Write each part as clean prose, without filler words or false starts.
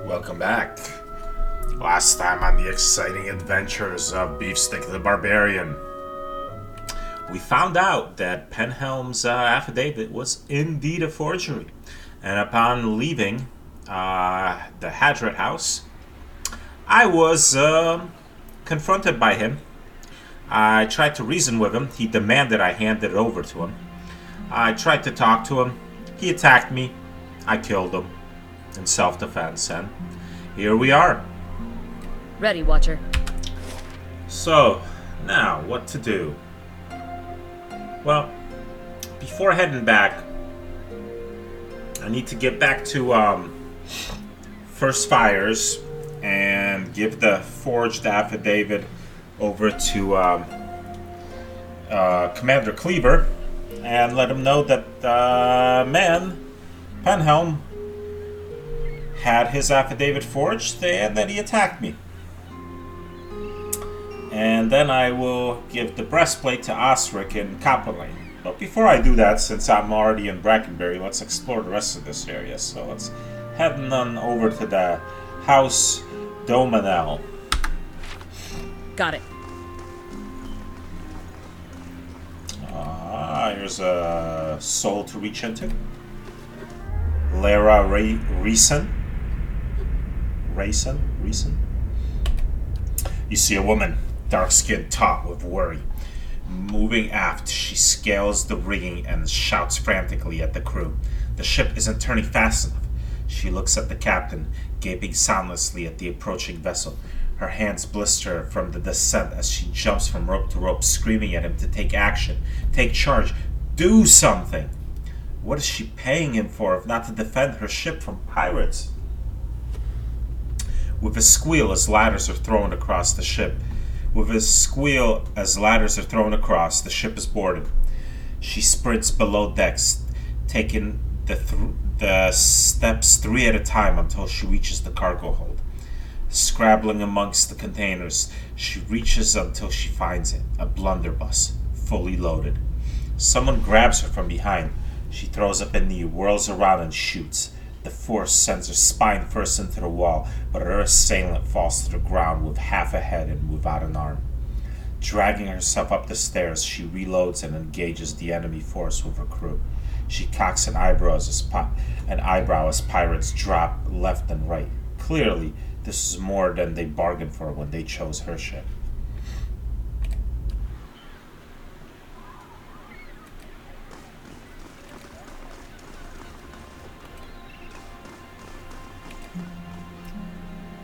Welcome back. Last time on the exciting adventures of Beefstick the Barbarian, we found out that Penhelm's affidavit was indeed a forgery. And upon leaving the Hadrat house, I was confronted by him. I tried to reason with him. He demanded I hand it over to him. I tried to talk to him. He attacked me. I killed him in self-defense, and here we are. Ready, Watcher. So, now, what to do? Well, before heading back, I need to get back to First Fires and give the forged affidavit over to Commander Cleaver and let him know that Penhelm, had his affidavit forged and that he attacked me. And then I will give the breastplate to Osric in Copperlane. But before I do that, since I'm already in Brackenbury, let's explore the rest of this area. So let's head on over to the House Domanel. Got it. Here's a soul to reach into. Lara Reason. You see a woman, dark-skinned, taut with worry. Moving aft, she scales the rigging and shouts frantically at the crew. The ship isn't turning fast enough. She looks at the captain, gaping soundlessly at the approaching vessel. Her hands blister from the descent as she jumps from rope to rope, screaming at him to take action, take charge, do something. What is she paying him for if not to defend her ship from pirates? With a squeal as ladders are thrown across, the ship is boarded. She sprints below decks, taking the steps 3 at a time until she reaches the cargo hold. Scrabbling amongst the containers, she reaches until she finds it, a blunderbuss, fully loaded. Someone grabs her from behind. She throws up a knee, whirls around, and shoots. The force sends her spine first into the wall, but her assailant falls to the ground with half a head and without an arm. Dragging herself up the stairs, she reloads and engages the enemy force with her crew. She cocks an eyebrow as pirates drop left and right. Clearly, this is more than they bargained for when they chose her ship.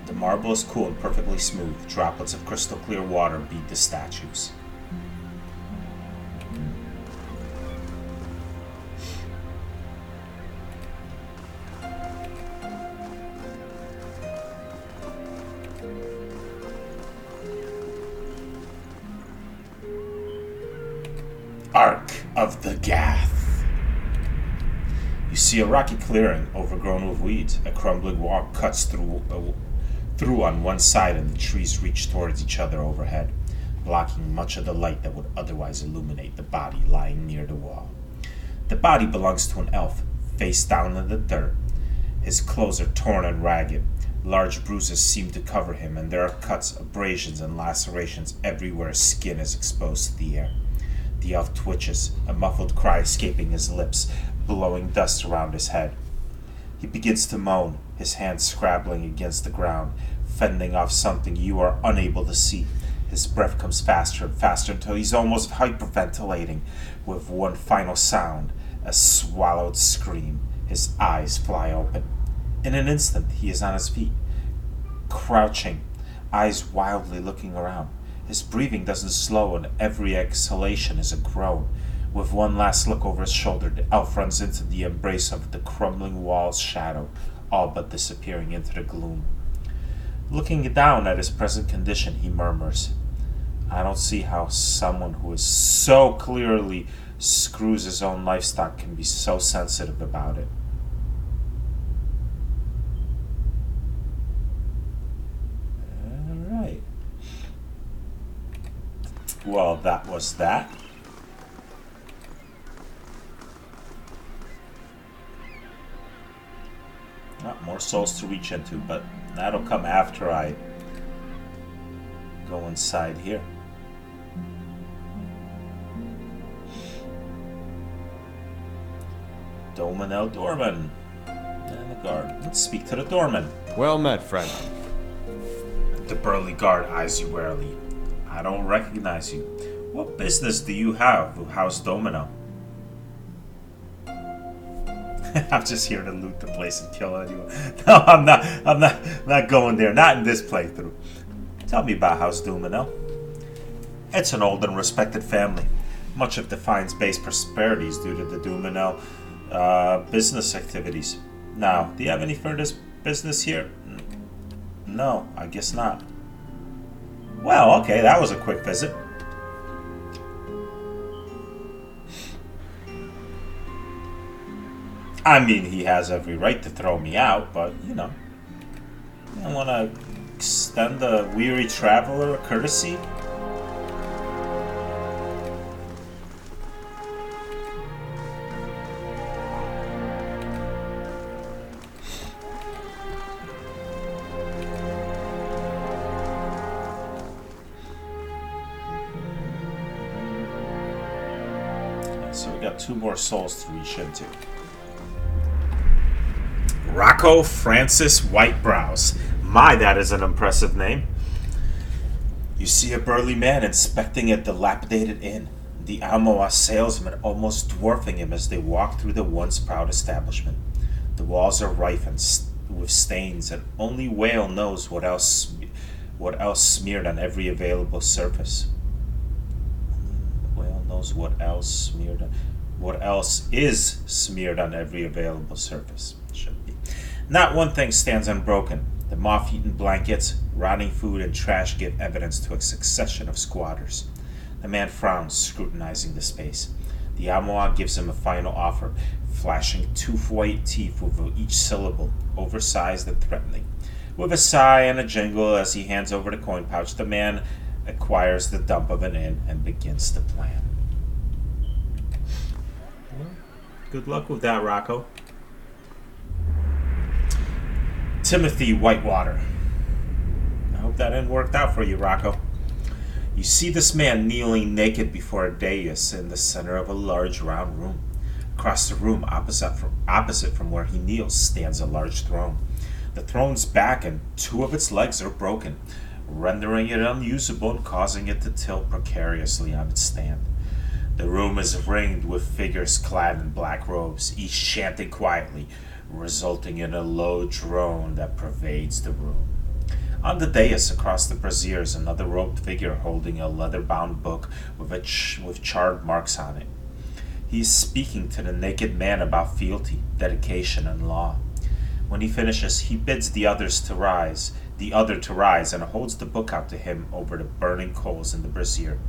The marble is cool and perfectly smooth. Droplets of crystal clear water bead the statues. Ark of the Gath. You see a rocky clearing overgrown with weeds. A crumbling wall cuts through on one side, and the trees reach towards each other overhead, blocking much of the light that would otherwise illuminate the body lying near the wall. The body belongs to an elf, face down in the dirt. His clothes are torn and ragged. Large bruises seem to cover him, and there are cuts, abrasions, and lacerations everywhere his skin is exposed to the air. The elf twitches, a muffled cry escaping his lips, blowing dust around his head. He begins to moan, his hands scrabbling against the ground, fending off something you are unable to see. His breath comes faster and faster until he's almost hyperventilating with one final sound, a swallowed scream. His eyes fly open. In an instant, he is on his feet, crouching, eyes wildly looking around. His breathing doesn't slow, and every exhalation is a groan. With one last look over his shoulder, the elf runs into the embrace of the crumbling wall's shadow, all but disappearing into the gloom. Looking down at his present condition, he murmurs, "I don't see how someone who is so clearly screws his own livestock can be so sensitive about it." Alright. Well, that was that. more souls to reach into, but that'll come after I go inside here. Doorman. And the guard. Let's speak to the doorman. Well met, friend. The burly guard eyes you warily. I don't recognize you. What business do you have with House Domino? I'm just here to loot the place and kill anyone. No, I'm not going there. Not in this playthrough. Tell me about House Domino. It's an old and respected family. Much of Defiant's base prosperity is due to the Domino business activities. Now, do you have any further business here? No, I guess not. Well, okay, that was a quick visit. I mean, he has every right to throw me out, but, you know, I want to extend the weary traveler a courtesy. So we got 2 more souls to reach into. Rocco Francis Whitebrows. My, that is an impressive name. You see a burly man inspecting a dilapidated inn. The Almoa salesman almost dwarfing him as they walk through the once proud establishment. The walls are rife with stains, and only Whale knows what else smeared on every available surface. Whale knows what else is smeared on every available surface. Should be. Not one thing stands unbroken. The moth-eaten blankets, rotting food, and trash give evidence to a succession of squatters. The man frowns, scrutinizing the space. The Almoa gives him a final offer, flashing 2 white teeth with each syllable, oversized and threatening. With a sigh and a jingle as he hands over the coin pouch, the man acquires the dump of an inn and begins to plan. Well, good luck with that, Rocco. Timothy Whitewater. I hope that didn't work out for you, Rocco. You see this man kneeling naked before a dais in the center of a large round room. Across the room, opposite from where he kneels, stands a large throne. The throne's back and 2 of its legs are broken, rendering it unusable and causing it to tilt precariously on its stand. The room is ringed with figures clad in black robes, each chanting quietly, resulting in a low drone that pervades the room. On the dais across the brazier is another robed figure holding a leather-bound book with charred marks on it. He is speaking to the naked man about fealty, dedication, and law. When he finishes, he bids the other to rise, and holds the book out to him over the burning coals in the brazier.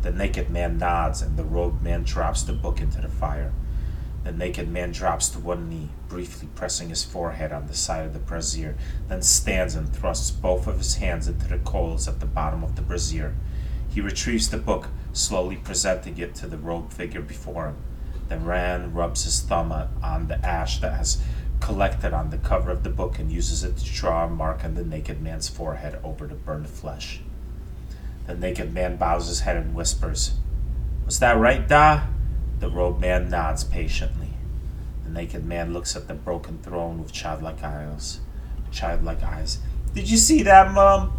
The naked man nods, and the robed man drops the book into the fire. The naked man drops to one knee, briefly pressing his forehead on the side of the brazier, then stands and thrusts both of his hands into the coals at the bottom of the brazier. He retrieves the book, slowly presenting it to the robed figure before him. Then Rand rubs his thumb on the ash that has collected on the cover of the book and uses it to draw a mark on the naked man's forehead over the burned flesh. The naked man bows his head and whispers, "Was that right, Da?" The robed man nods patiently. The naked man looks at the broken throne with childlike eyes. "Did you see that, Mom?"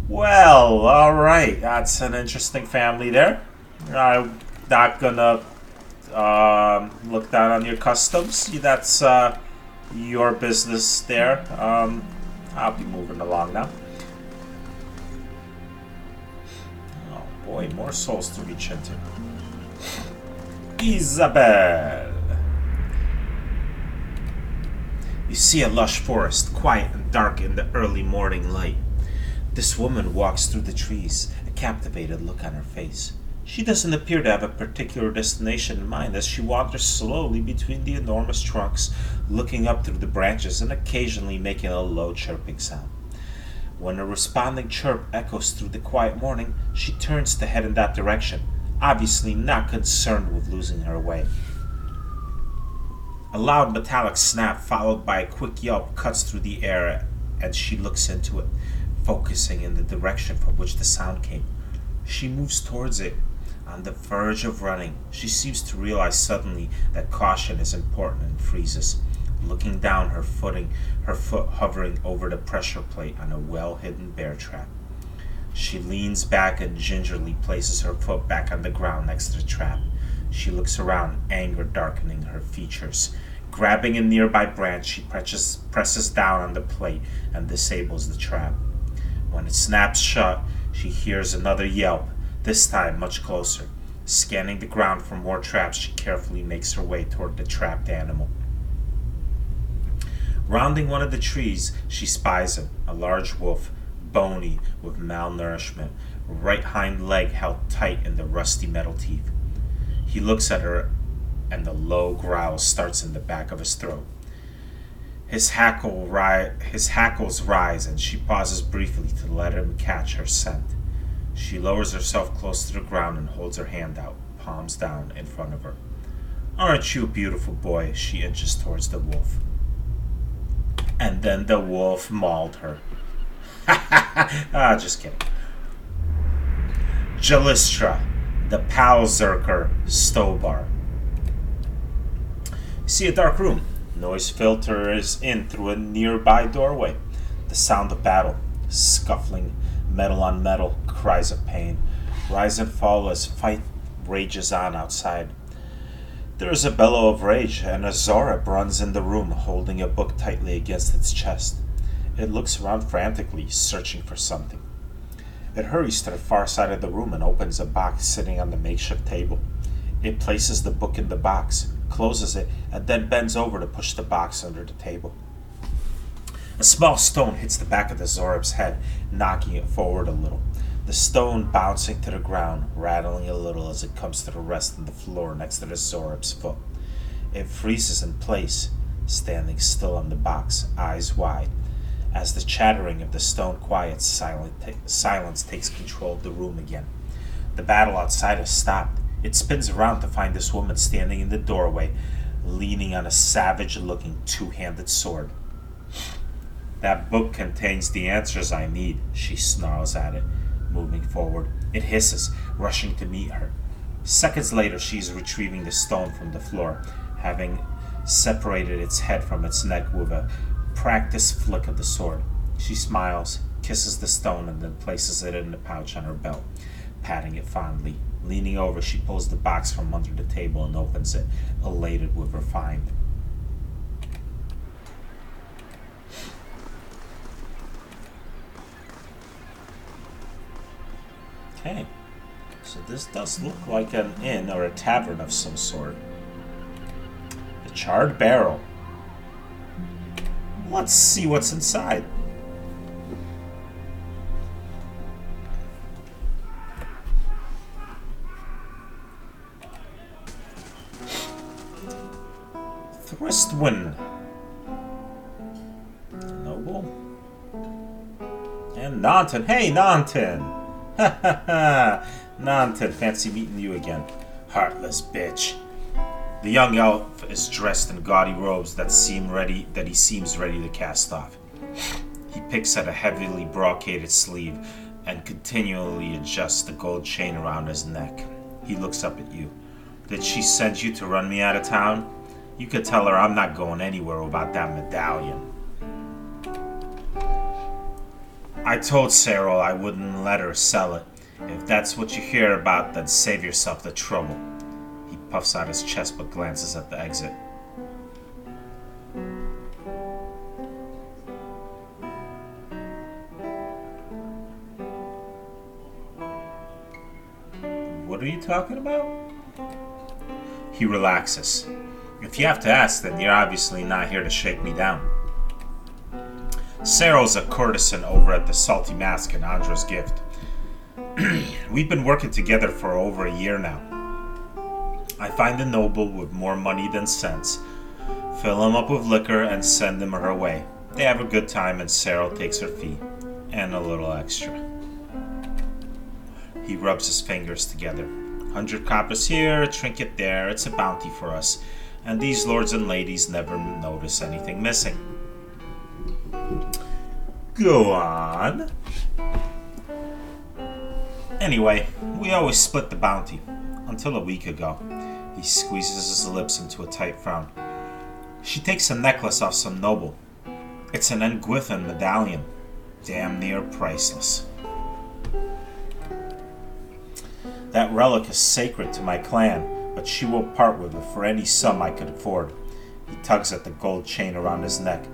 Well, alright. That's an interesting family there. I'm not gonna look down on your customs. That's your business there. I'll be moving along now. Oh boy, more souls to reach into. Isabel. You see a lush forest, quiet and dark in the early morning light. This woman walks through the trees, a captivated look on her face. She doesn't appear to have a particular destination in mind as she wanders slowly between the enormous trunks, looking up through the branches and occasionally making a low chirping sound. When a responding chirp echoes through the quiet morning, she turns to head in that direction, obviously not concerned with losing her way. A loud metallic snap followed by a quick yelp cuts through the air, and she looks into it, focusing in the direction from which the sound came. She moves towards it, on the verge of running. She seems to realize suddenly that caution is important and freezes, looking down, her foot hovering over the pressure plate on a well-hidden bear trap. She leans back and gingerly places her foot back on the ground next to the trap. She looks around, anger darkening her features. Grabbing a nearby branch, she presses down on the plate and disables the trap. When it snaps shut, she hears another yelp, this time much closer. Scanning the ground for more traps, she carefully makes her way toward the trapped animal. Rounding one of the trees, she spies him, a large wolf, bony with malnourishment, right hind leg held tight in the rusty metal teeth. He looks at her, and the low growl starts in the back of his throat. His hackles rise, and she pauses briefly to let him catch her scent. She lowers herself close to the ground and holds her hand out, palms down, in front of her. "Aren't you a beautiful boy?" She inches towards the wolf. And then the wolf mauled her. Just kidding. Jalistra, the Palzerker Stobar. You see a dark room. Noise filters in through a nearby doorway. The sound of battle, scuffling, metal on metal, cries of pain, rise and fall as fight rages on outside. There is a bellow of rage, and a Zorab runs in the room, holding a book tightly against its chest. It looks around frantically, searching for something. It hurries to the far side of the room and opens a box sitting on the makeshift table. It places the book in the box, closes it, and then bends over to push the box under the table. A small stone hits the back of the Zorab's head, knocking it forward a little. The stone bouncing to the ground, rattling a little as it comes to the rest on the floor next to the Zorab's foot. It freezes in place, standing still on the box, eyes wide. As the chattering of the stone quiets, silence takes control of the room again. The battle outside has stopped. It spins around to find this woman standing in the doorway, leaning on a savage-looking two-handed sword. "That book contains the answers I need," she snarls at it, moving forward. It hisses, rushing to meet her. Seconds later, she is retrieving the stone from the floor, having separated its head from its neck with a practiced flick of the sword. She smiles, kisses the stone, and then places it in the pouch on her belt, patting it fondly. Leaning over, she pulls the box from under the table and opens it, elated with her find. Okay, so this does look like an inn or a tavern of some sort. The Charred Barrel. Let's see what's inside. Thristwin. Noble. And Nanton. Hey, Nanton! Ha ha ha! Nanton, fancy meeting you again. Heartless bitch. The young elf is dressed in gaudy robes that he seems ready to cast off. He picks at a heavily brocaded sleeve and continually adjusts the gold chain around his neck. He looks up at you. Did she send you to run me out of town? You could tell her I'm not going anywhere without that medallion. I told Cyril I wouldn't let her sell it. If that's what you hear about, then save yourself the trouble. He puffs out his chest but glances at the exit. What are you talking about? He relaxes. If you have to ask, then you're obviously not here to shake me down. Cyril's a courtesan over at the Salty Mask and Andra's Gift. We've been working together for over a year now. I find a noble with more money than sense, fill him up with liquor, and send him her way. They have a good time, and Cyril takes her fee, and a little extra. He rubs his fingers together. 100 coppers here, a trinket there. It's a bounty for us. and these lords and ladies never notice anything missing. Go on. Anyway, we always split the bounty, until a week ago. He squeezes his lips into a tight frown. She takes a necklace off some noble. It's an Nguithan medallion, damn near priceless. That relic is sacred to my clan, but she won't part with it for any sum I could afford. He tugs at the gold chain around his neck,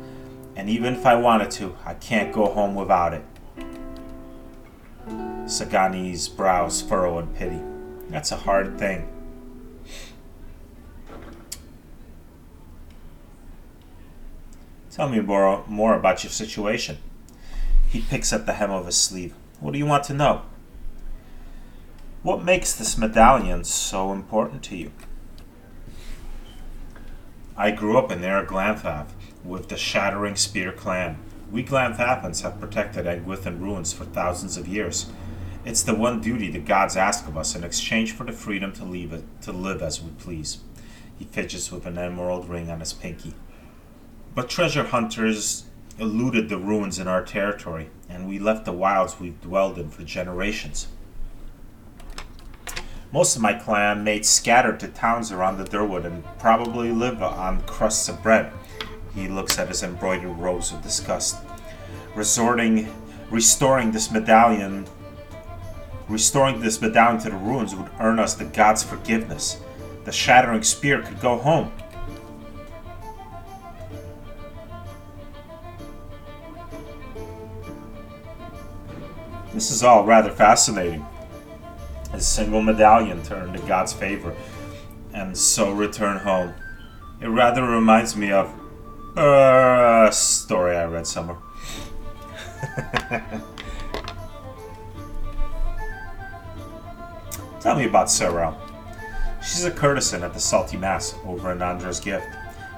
and even if I wanted to, I can't go home without it. Sagani's brows furrow in pity. That's a hard thing. Tell me more about your situation. He picks at the hem of his sleeve. What do you want to know? What makes this medallion so important to you? I grew up in Air Glanthav with the Shattering Spear clan. We Glanthathans have protected Nguithan ruins for thousands of years. It's the one duty the gods ask of us in exchange for the freedom to live as we please. He fidgets with an emerald ring on his pinky. But treasure hunters eluded the ruins in our territory, and we left the wilds we've dwelled in for generations. Most of my clan mates scattered to towns around the Durwood and probably live on crusts of bread. He looks at his embroidered robes with disgust. Restoring this medallion to the ruins would earn us the gods' forgiveness. The Shattering Spear could go home. This is all rather fascinating. A single medallion turned to God's favor, and so return home. It rather reminds me of a story I read somewhere. Tell me about Sorrel. She's a courtesan at the Salty Mass over in Andra's Gift.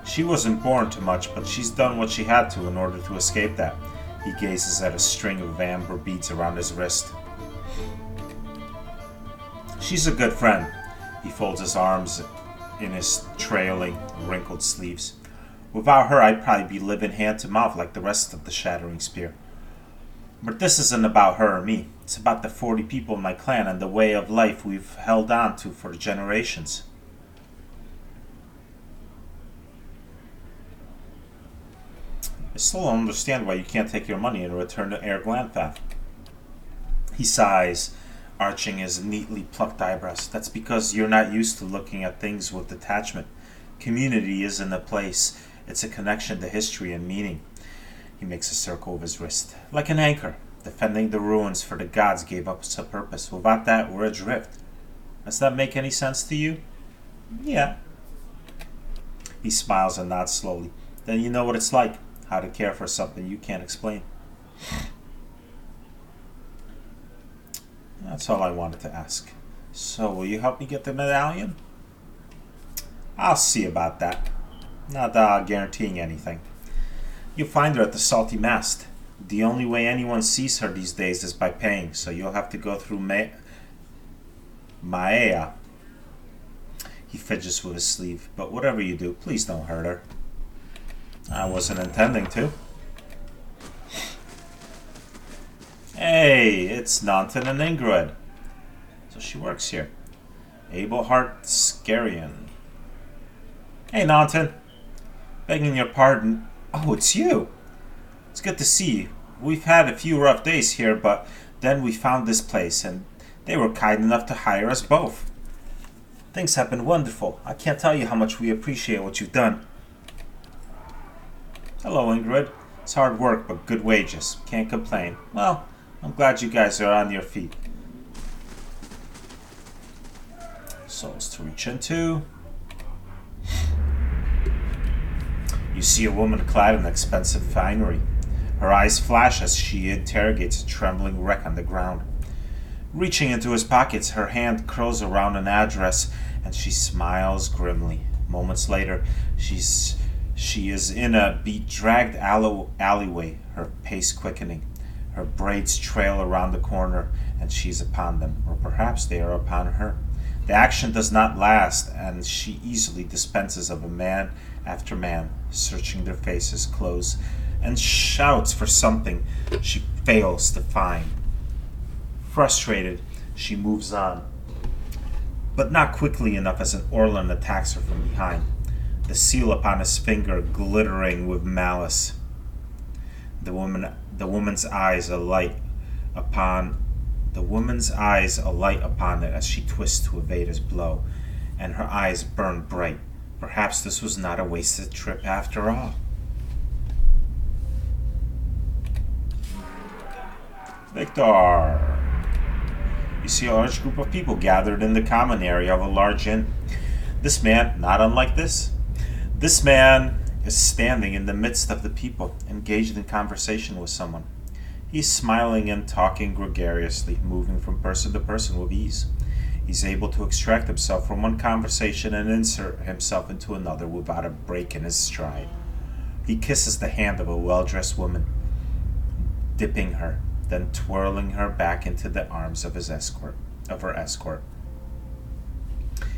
She wasn't born to much, but she's done what she had to in order to escape that. He gazes at a string of amber beads around his wrist. She's a good friend. He folds his arms in his trailing, wrinkled sleeves. Without her, I'd probably be living hand to mouth like the rest of the Shattering Spear. But this isn't about her or me. It's about the 40 people in my clan and the way of life we've held on to for generations. I still don't understand why you can't take your money and return to Air Glanthath. He sighs, arching his neatly plucked eyebrows. That's because you're not used to looking at things with detachment. Community isn't a place. It's a connection to history and meaning. He makes a circle with his wrist. Like an anchor, defending the ruins for the gods gave us a purpose. Without that, we're adrift. Does that make any sense to you? Yeah. He smiles and nods slowly. Then you know what it's like. How to care for something you can't explain. That's all I wanted to ask. So, will you help me get the medallion? I'll see about that. Not guaranteeing anything. You'll find her at the Salty Mast. The only way anyone sees her these days is by paying, so you'll have to go through Mare. He fidgets with his sleeve. But whatever you do, please don't hurt her. I wasn't intending to. Hey, it's Nanton and Ingrid. So she works here. Abelhart Scarian. Hey, Nanton. Begging your pardon. Oh, it's you. It's good to see you. We've had a few rough days here, but then we found this place, and they were kind enough to hire us both. Things have been wonderful. I can't tell you how much we appreciate what you've done. Hello, Ingrid. It's hard work, but good wages. Can't complain. Well, I'm glad you guys are on your feet. Souls to reach into. You see a woman clad in expensive finery. Her eyes flash as she interrogates a trembling wreck on the ground. Reaching into his pockets, her hand curls around an address, and she smiles grimly. Moments later, she is in a bedraggled alleyway, her pace quickening. Her braids trail around the corner, and she's upon them, or perhaps they are upon her. The action does not last, and she easily dispenses of a man after man, searching their faces, clothes, and shouts for something she fails to find. Frustrated, she moves on, but not quickly enough as an Orlan attacks her from behind, the seal upon his finger glittering with malice. The woman's eyes alight upon it as she twists to evade his blow, and her eyes burn bright. Perhaps this was not a wasted trip after all. Victor! You see a large group of people gathered in the common area of a large inn. This man, not unlike this man is standing in the midst of the people, engaged in conversation with someone. He's smiling and talking gregariously, moving from person to person with ease. He's able to extract himself from one conversation and insert himself into another without a break in his stride. He kisses the hand of a well-dressed woman, dipping her, then twirling her back into the arms of her escort.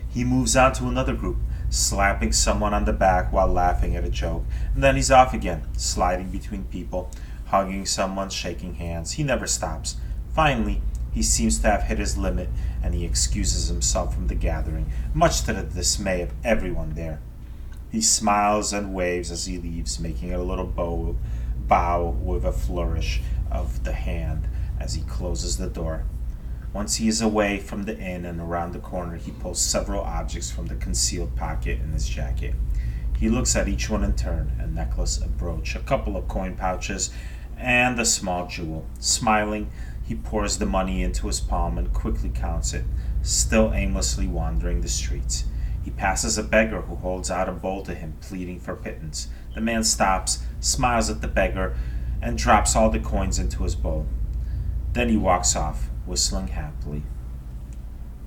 He moves on to another group, slapping someone on the back while laughing at a joke, and then he's off again, sliding between people, hugging someone, shaking hands. He never stops. Finally, he seems to have hit his limit, and he excuses himself from the gathering, much to the dismay of everyone there. He smiles and waves as he leaves, making a little bow with a flourish of the hand as he closes the door. Once he is away from the inn and around the corner, he pulls several objects from the concealed pocket in his jacket. He looks at each one in turn, a necklace, a brooch, a couple of coin pouches, and a small jewel. Smiling, he pours the money into his palm and quickly counts it, still aimlessly wandering the streets. He passes a beggar who holds out a bowl to him, pleading for pittance. The man stops, smiles at the beggar, and drops all the coins into his bowl. Then he walks off, whistling happily.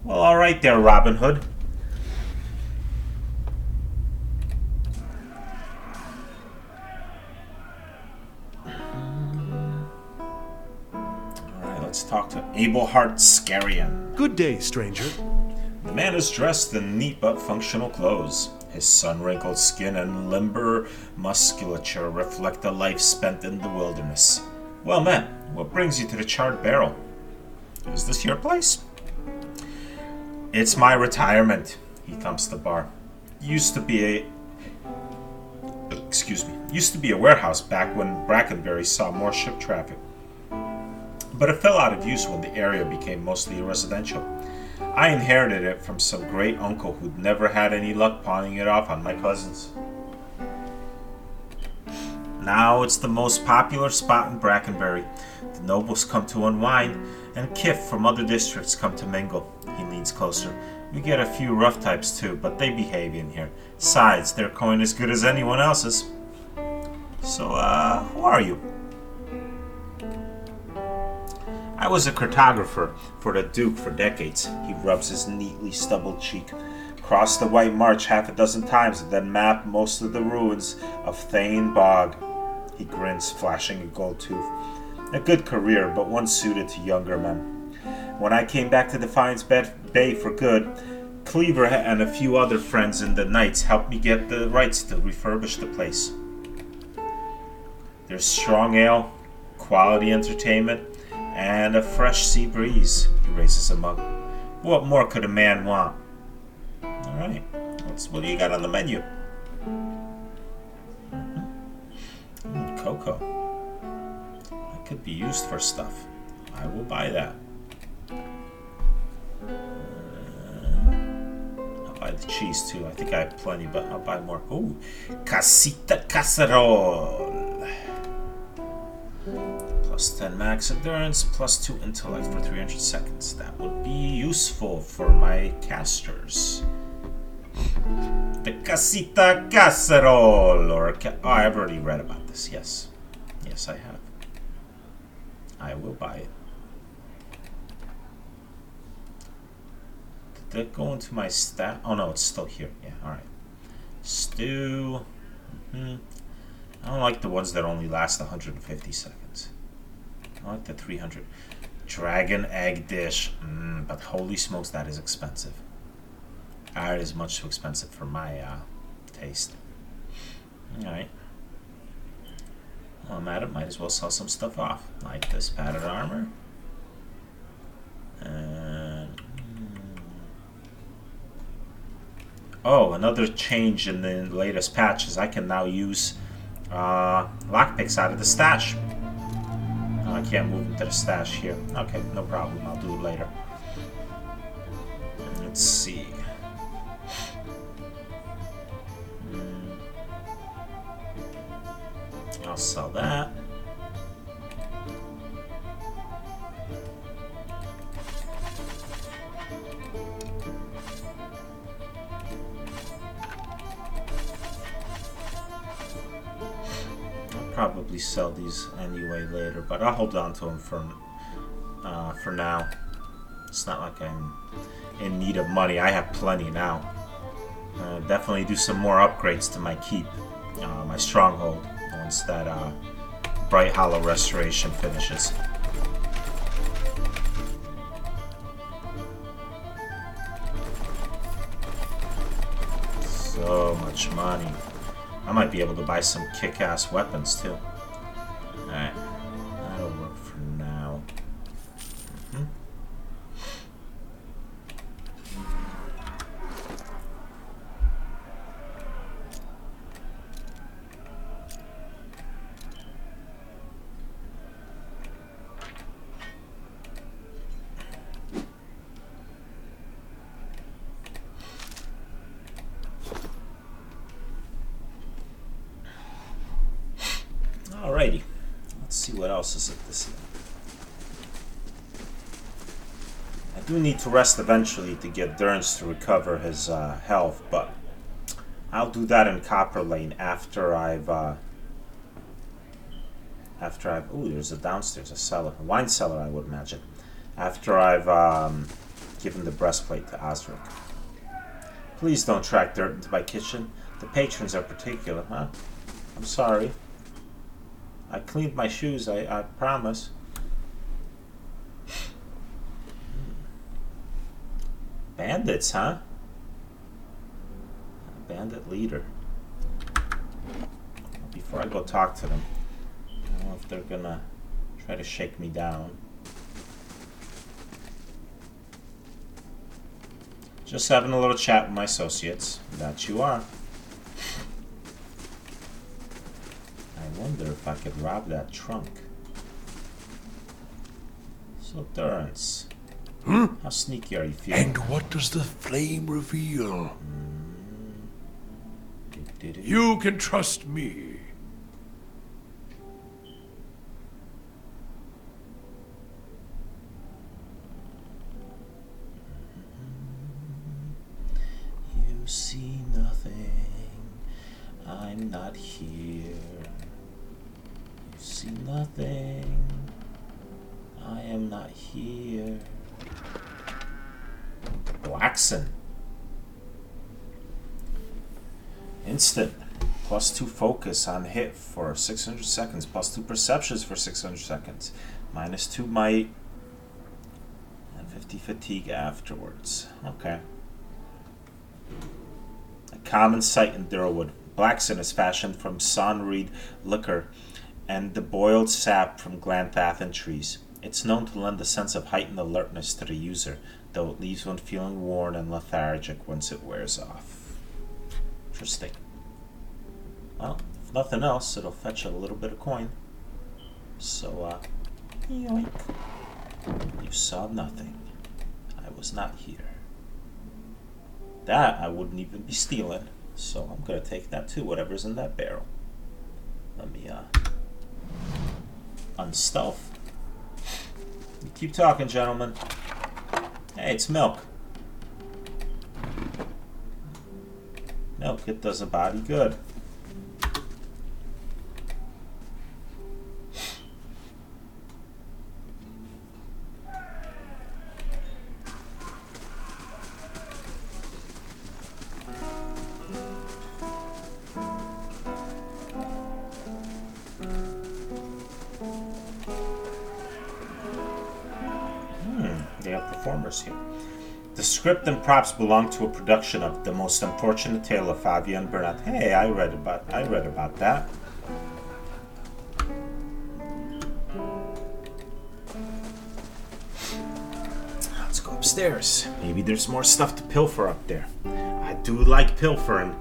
Well, all right there, Robin Hood. All right, let's talk to Abelhart Scarian. Good day, stranger. The man is dressed in neat but functional clothes. His sun-wrinkled skin and limber musculature reflect a life spent in the wilderness. Well met. What brings you to the Charred Barrel? Is this your place? It's my retirement. He thumps the bar. Used to be a warehouse back when Brackenbury saw more ship traffic. But it fell out of use when the area became mostly residential. I inherited it from some great uncle who'd never had any luck pawning it off on my cousins. Now it's the most popular spot in Brackenbury. The nobles come to unwind, and kith from other districts come to mingle. He leans closer. We get a few rough types too, but they behave in here. Besides, their coin is good as anyone else's. So, who are you? I was a cartographer for the Duke for decades. He rubs his neatly stubbled cheek. Crossed the White March half a dozen times and then mapped most of the ruins of Thane Bog. He grins, flashing a gold tooth. A good career, but one suited to younger men. When I came back to Defiance Bay for good, Cleaver and a few other friends in the Knights helped me get the rights to refurbish the place. There's strong ale, quality entertainment, and a fresh sea breeze. He raises a mug. What more could a man want? Alright, what do you got on the menu? Cocoa. That could be used for stuff. I will buy that. I'll buy the cheese too. I think I have plenty, but I'll buy more. Ooh, casita casserole. Plus 10 max endurance, plus 2 intellect for 300 seconds. That would be useful for my casters. The casita casserole, or oh, I've already read about this. Yes, yes, I have. I will buy it. Did that go into my stat? Oh no, it's still here. Yeah, all right. Stew. I don't like the ones that only last 150 seconds. I like the 300. Dragon egg dish. But holy smokes, that is expensive. Iron is much too expensive for my taste. Alright. Well, I'm at it. Might as well sell some stuff off. Like this padded armor. And... oh, another change in the latest patch is I can now use lockpicks out of the stash. Oh, I can't move into the stash here. Okay, no problem. I'll do it later. Let's see. I'll sell that. I'll probably sell these anyway later, but I'll hold on to them for now. It's not like I'm in need of money. I have plenty now. Definitely do some more upgrades to my keep, my stronghold, once that Bright Hollow restoration finishes. So much money. I might be able to buy some kick-ass weapons too. Alright, that'll work for now. Alrighty, let's see what else is at this end. I do need to rest eventually to get Durns to recover his health, but I'll do that in Copper Lane after I've ooh, there's a downstairs, a cellar, a wine cellar, I would imagine. After I've given the breastplate to Osric. Please don't track dirt into my kitchen. The patrons are particular, huh? I'm sorry. I cleaned my shoes, I promise. Bandits, huh? Bandit Leader. Before I go talk to them, I don't know if they're gonna try to shake me down. Just having a little chat with my associates. That you are. I wonder if I could rob that trunk. So, Durrance, how sneaky are you feeling? And what does the flame reveal? You can trust me. You see nothing. I'm not here. You see nothing. I am not here. Blackson. Instant. +2 focus on hit for 600 seconds. +2 perceptions for 600 seconds. -2 might. And 50 fatigue afterwards. Okay. A common sight in Durwood. Blackson is fashioned from Sonreed liquor and the boiled sap from glanthathan trees. It's known to lend a sense of heightened alertness to the user, though it leaves one feeling worn and lethargic once it wears off. Interesting. Well, if nothing else, it'll fetch a little bit of coin. So, yoink. You saw nothing. I was not here. That I wouldn't even be stealing, so I'm gonna take that too, whatever's in that barrel. Let me, unstealth. You keep talking, gentlemen. Hey, it's milk. Milk, it does a body good. They have performers here. The script and props belong to a production of The Most Unfortunate Tale of Fabian Bernat. Hey, I read about that. Let's go upstairs. Maybe there's more stuff to pilfer up there. I do like pilfering.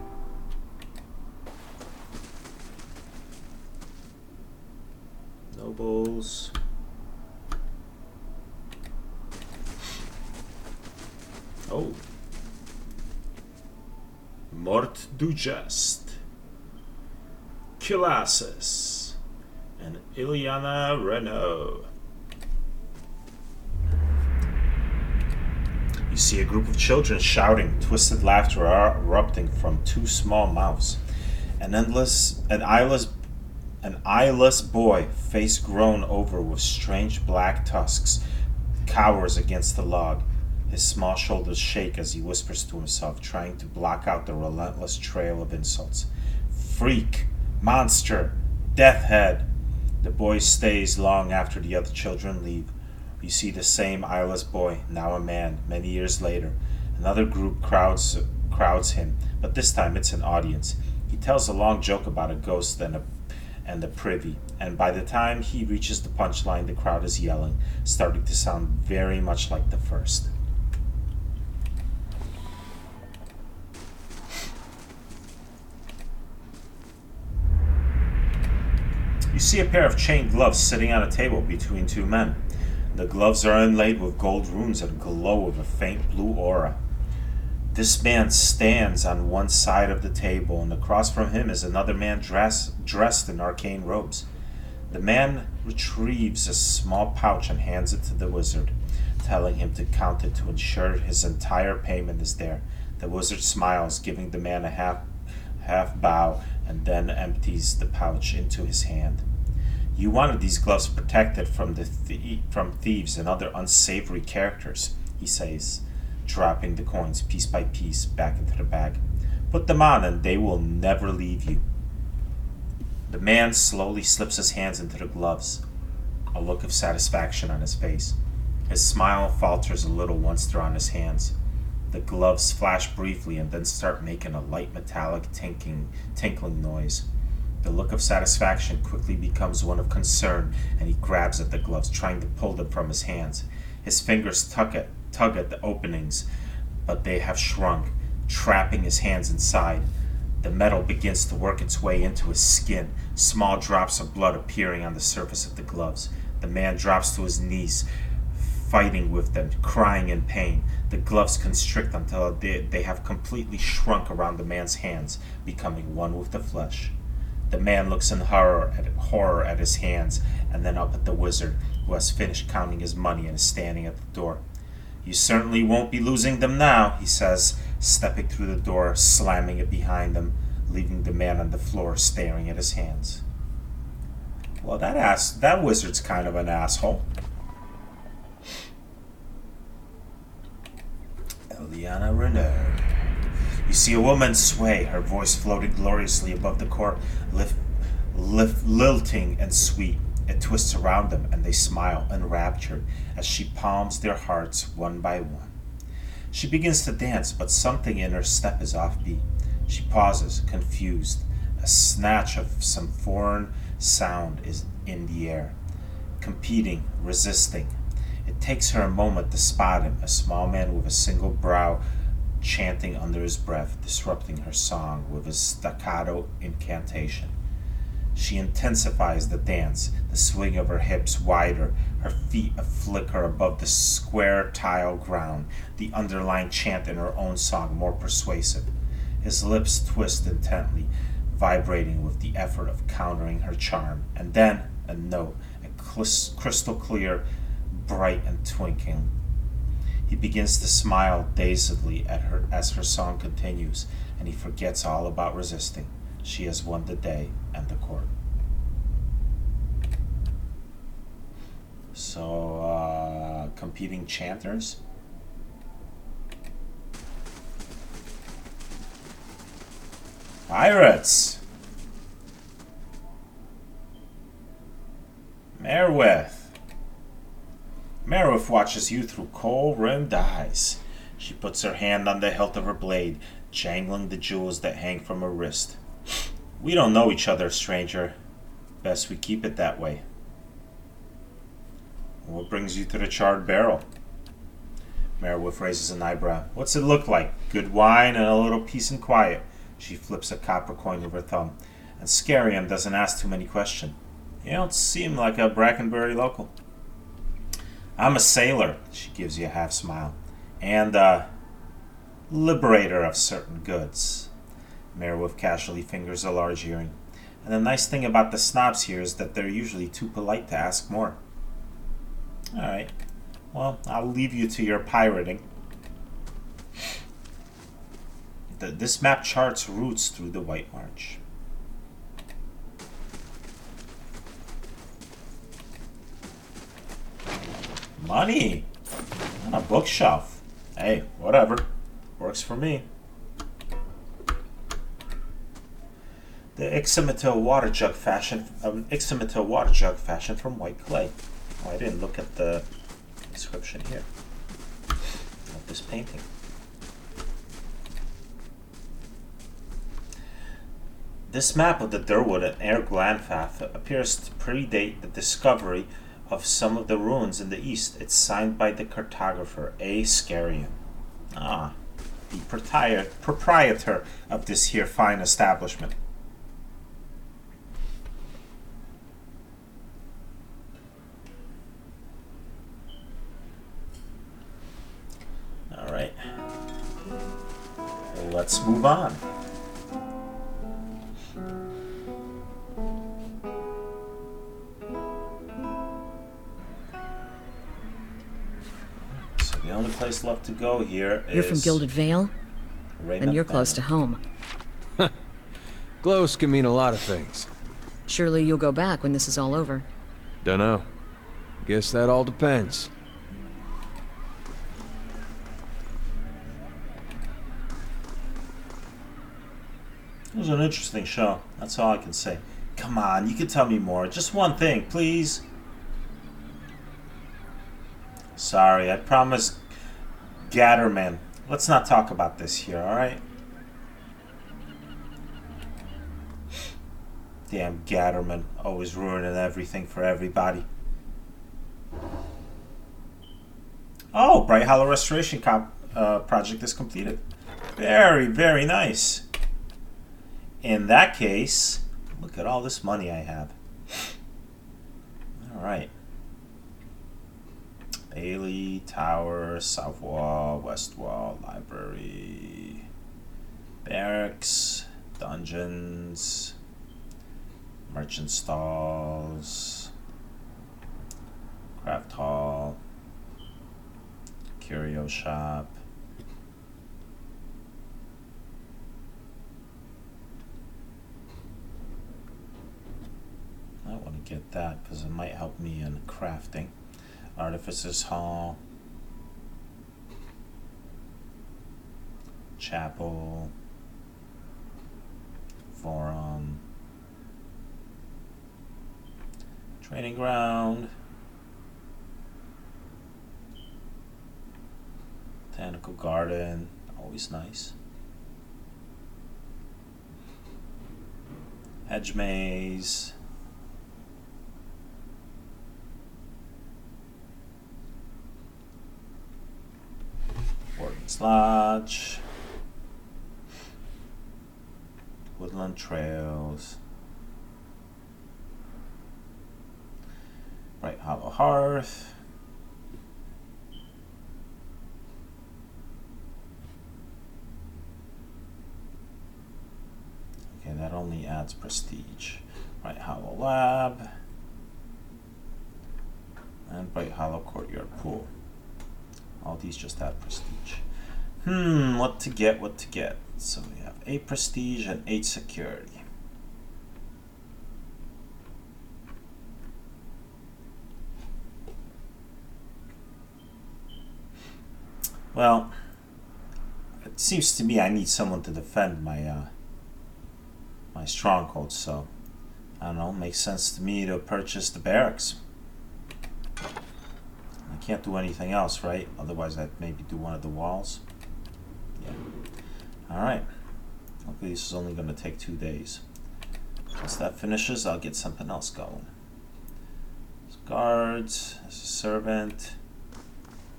Nobles. Oh. Mort du Just. Kilassus. And Ileana Renault. You see a group of children shouting, twisted laughter erupting from two small mouths. An eyeless boy, face grown over with strange black tusks, cowers against the log. His small shoulders shake as he whispers to himself, trying to block out the relentless trail of insults. Freak! Monster! Death head! The boy stays long after the other children leave. You see the same eyeless boy, now a man, many years later. Another group crowds him, but this time it's an audience. He tells a long joke about a ghost and the privy, and by the time he reaches the punchline, the crowd is yelling, starting to sound very much like the first. You see a pair of chain gloves sitting on a table between two men. The gloves are inlaid with gold runes and glow with a faint blue aura. This man stands on one side of the table, and across from him is another man dressed in arcane robes. The man retrieves a small pouch and hands it to the wizard, telling him to count it to ensure his entire payment is there. The wizard smiles, giving the man a half bow, and then empties the pouch into his hand. You wanted these gloves protected from from thieves and other unsavory characters, he says, dropping the coins piece by piece back into the bag. Put them on and they will never leave you. The man slowly slips his hands into the gloves, a look of satisfaction on his face. His smile falters a little once they're on his hands. The gloves flash briefly and then start making a light metallic tinkling noise. The look of satisfaction quickly becomes one of concern, and he grabs at the gloves, trying to pull them from his hands. His fingers tug at the openings, but they have shrunk, trapping his hands inside. The metal begins to work its way into his skin, small drops of blood appearing on the surface of the gloves. The man drops to his knees, fighting with them, crying in pain. The gloves constrict until they have completely shrunk around the man's hands, becoming one with the flesh. The man looks in horror at his hands, and then up at the wizard, who has finished counting his money and is standing at the door. You certainly won't be losing them now, he says, stepping through the door, slamming it behind him, leaving the man on the floor staring at his hands. Well, that wizard's kind of an asshole. Ileana Renault. You see a woman sway, her voice floating gloriously above the court, lilting and sweet. It twists around them, and they smile, enraptured, as she palms their hearts one by one. She begins to dance, but something in her step is offbeat. She pauses, confused. A snatch of some foreign sound is in the air, competing, resisting. It takes her a moment to spot him, a small man with a single brow, chanting under his breath, disrupting her song with his staccato incantation. She intensifies the dance, the swing of her hips wider, her feet a flicker above the square tile ground, the underlying chant in her own song more persuasive. His lips twist intently, vibrating with the effort of countering her charm. And then a note, crystal clear, bright and twinkling. He begins to smile dazedly at her as her song continues, and he forgets all about resisting. She has won the day and the court. So, competing chanters? Pirates! Mare watches you through kohl-rimmed eyes. She puts her hand on the hilt of her blade, jangling the jewels that hang from her wrist. We don't know each other, stranger. Best we keep it that way. What brings you to the Charred Barrel? Mare raises an eyebrow. What's it look like? Good wine and a little peace and quiet. She flips a copper coin with her thumb. And Scarium doesn't ask too many questions. You don't seem like a Brackenbury local. I'm a sailor, she gives you a half smile. And a liberator of certain goods. Mare casually fingers a large earring. And the nice thing about the snobs here is that they're usually too polite to ask more. Alright. Well, I'll leave you to your pirating. This map charts routes through the White March. Money! On a bookshelf. Hey, whatever. Works for me. The Ixometil water jug fashion from white clay. Oh, I didn't look at the description here of this painting. This map of the Durwood and Air Glanfath appears to predate the discovery of some of the ruins in the east. It's signed by the cartographer A. Scarian. Ah, the proprietor of this here fine establishment. Alright. Let's move on. So the only place left to go here is... You're from Gilded Vale? Raymont, Then you're close to home. Close can mean a lot of things. Surely you'll go back when this is all over. Dunno. Guess that all depends. It was an interesting show. That's all I can say. Come on, you can tell me more. Just one thing, please. Sorry, I promised Gatterman. Let's not talk about this here, alright? Damn Gatterman. Always ruining everything for everybody. Oh, Bright Hollow Restoration project is completed. Very, very nice. In that case, look at all this money I have. Alright. Bailey, Tower, South Wall, West Wall, Library, Barracks, Dungeons, Merchant Stalls, Craft Hall, Curio Shop. I want to get that because it might help me in crafting. Artificer's Hall, Chapel, Forum, Training Ground, Botanical Garden, always nice. Hedge Maze. Warden's Lodge, Woodland Trails, Bright Hollow Hearth, okay, that only adds prestige. Bright Hollow Lab, and Bright Hollow Courtyard Pool. All these just add prestige. What to get? So we have 8 prestige and 8 security. Well, it seems to me I need someone to defend my my stronghold, so I don't know, makes sense to me to purchase the barracks. I Can't do anything else, right? Otherwise I'd maybe do one of the walls. Yeah. Alright. Hopefully this is only going to take 2 days. Once that finishes, I'll get something else going. There's guards, there's a servant.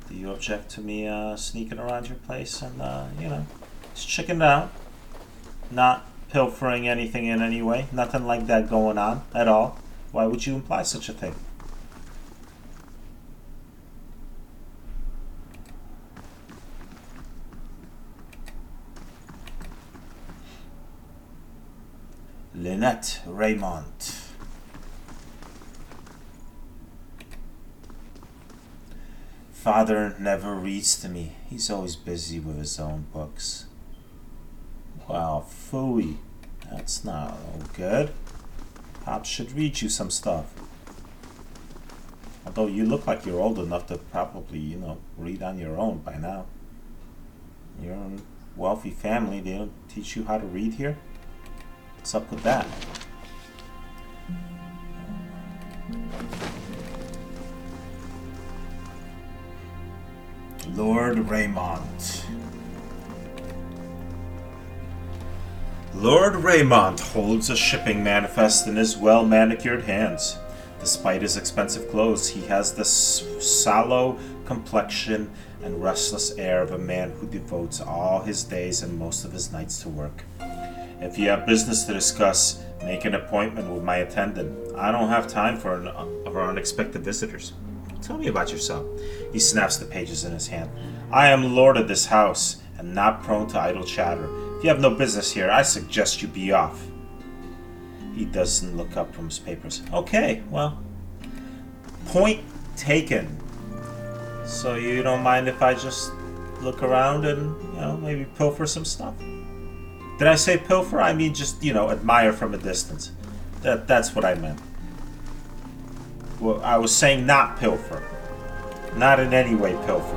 Do you object to me sneaking around your place and, you know, just checking it out? Not pilfering anything in any way? Nothing like that going on at all? Why would you imply such a thing? Lynette Raymont. Father never reads to me. He's always busy with his own books. Wow, phooey. That's not all good. Pops should read you some stuff. Although you look like you're old enough to probably, you know, read on your own by now. You're in a wealthy family. They don't teach you how to read here? What's up with that? Lord Raymont. Lord Raymont holds a shipping manifest in his well-manicured hands. Despite his expensive clothes, he has the sallow complexion and restless air of a man who devotes all his days and most of his nights to work. If you have business to discuss, make an appointment with my attendant. I don't have time for unexpected visitors. Tell me about yourself. He snaps the pages in his hand. I am lord of this house, and not prone to idle chatter. If you have no business here, I suggest you be off. He doesn't look up from his papers. Okay, well, point taken. So you don't mind if I just look around and, you know, maybe pilfer some stuff? Did I say pilfer? I mean just, you know, admire from a distance. That's what I meant. Well, I was saying not pilfer. Not in any way pilfer.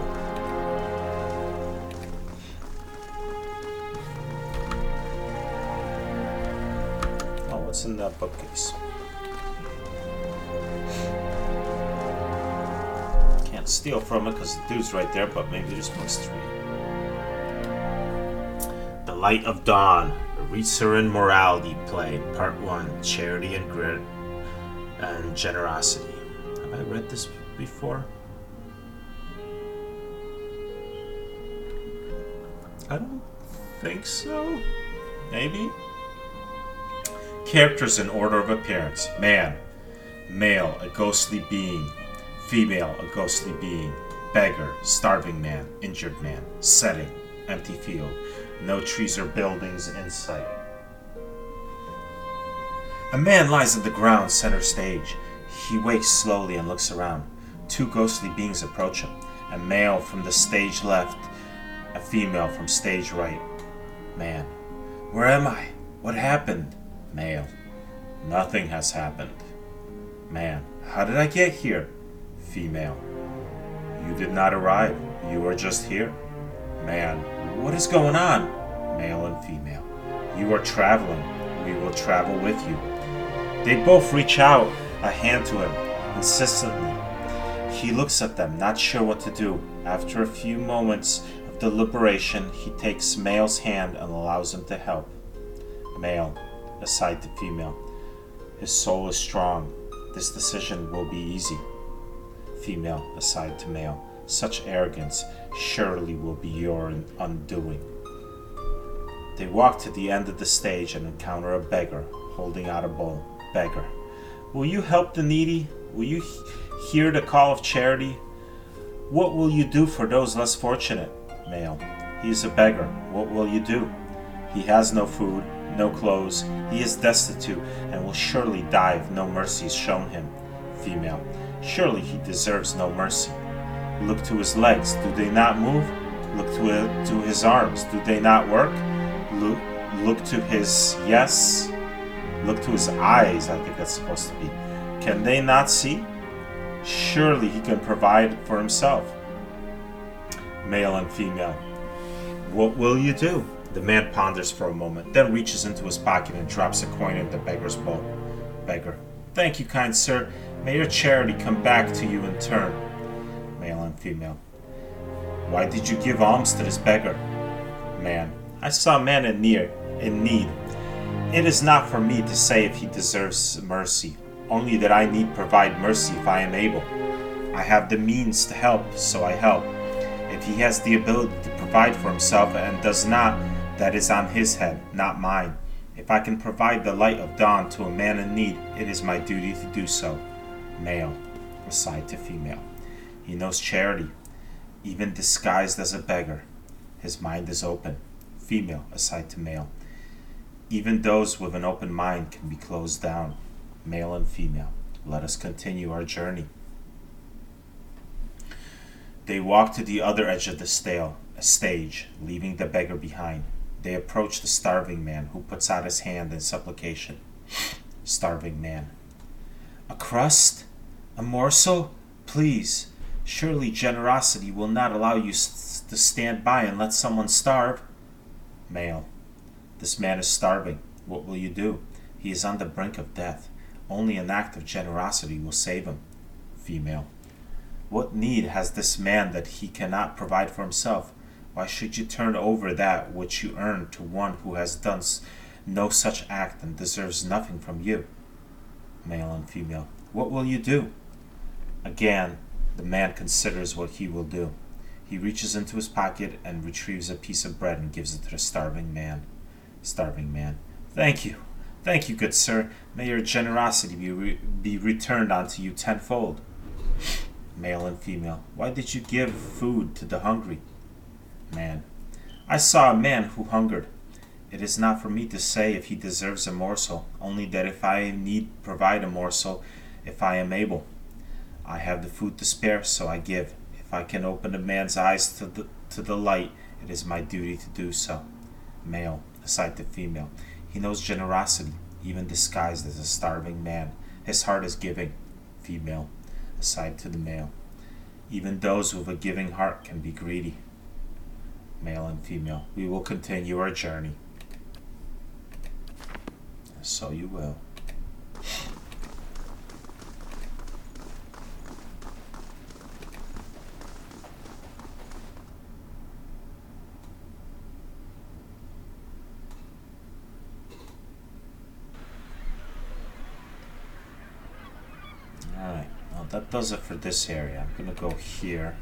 Oh, what's in that bookcase? Can't steal from it because the dude's right there, but maybe there's books to read. The Light of Dawn, a Reitzerin Morality play, Part 1, Charity and Grit and Generosity. Have I read this before? I don't think so. Maybe? Characters in order of appearance. Man. Male, a ghostly being. Female, a ghostly being. Beggar, starving man, injured man. Setting, empty field. No trees or buildings in sight. A man lies on the ground, center stage. He wakes slowly and looks around. 2 ghostly beings approach him. A male from the stage left, a female from stage right. Man. Where am I? What happened? Male. Nothing has happened. Man. How did I get here? Female. You did not arrive. You are just here. Man. What is going on? Male and female. You are traveling. We will travel with you. They both reach out a hand to him, insistently. He looks at them, not sure what to do. After a few moments of deliberation, he takes Male's hand and allows him to help. Male, aside to female. His soul is strong. This decision will be easy. Female, aside to male. Such arrogance surely will be your undoing. They walk to the end of the stage and encounter a beggar holding out a bowl. Beggar. Will you help the needy? Will you hear the call of charity? What will you do for those less fortunate? Male. He is a beggar. What will you do? He has no food, no clothes. He is destitute and will surely die if no mercy is shown him. Female. Surely he deserves no mercy. Look to his legs. Do they not move? Look to his arms. Do they not work? Look to his... Yes. Look to his eyes, I think that's supposed to be. Can they not see? Surely he can provide for himself. Male and female. What will you do? The man ponders for a moment, then reaches into his pocket and drops a coin in the beggar's bowl. Beggar. Thank you, kind sir. May your charity come back to you in turn. Male and female. Why did you give alms to this beggar? Man. I saw a man in need. It is not for me to say if he deserves mercy, only that I need provide mercy if I am able. I have the means to help, so I help. If he has the ability to provide for himself and does not, that is on his head, not mine. If I can provide the light of dawn to a man in need, it is my duty to do so. Male. Aside to female. He knows charity, even disguised as a beggar. His mind is open. Female. Aside to male. Even those with an open mind can be closed down. Male and female. Let us continue our journey. They walk to the other edge of the stage, leaving the beggar behind. They approach the starving man, who puts out his hand in supplication. Starving man. A crust? A morsel? Please. Surely generosity will not allow you to stand by and let someone starve. Male. This man is starving. What will you do? He is on the brink of death. Only an act of generosity will save him. Female. What need has this man that he cannot provide for himself? Why should you turn over that which you earn to one who has done no such act and deserves nothing from you? Male and female. What will you do? Again, the man considers what he will do. He reaches into his pocket and retrieves a piece of bread and gives it to the starving man. Starving man. Thank you. Thank you, good sir. May your generosity be returned unto you tenfold. Male and female. Why did you give food to the hungry? Man. I saw a man who hungered. It is not for me to say if he deserves a morsel, only that if I need provide a morsel, if I am able. I have the food to spare, so I give. If I can open a man's eyes to the light, it is my duty to do so. Male. Aside to female. He knows generosity, even disguised as a starving man. His heart is giving. Female. Aside to the male. Even those with a giving heart can be greedy. Male and female. We will continue our journey. So you will. That does it for this area. I'm going to go here.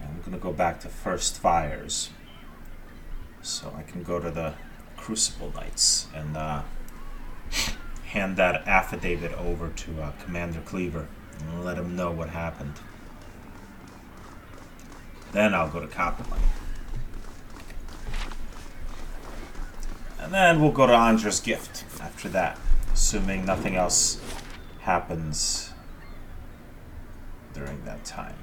I'm going to go back to First Fires. So I can go to the Crucible Knights and hand that affidavit over to Commander Cleaver and let him know what happened. Then I'll go to Coppermine. And then we'll go to Andra's Gift after that, assuming nothing else happens during that time.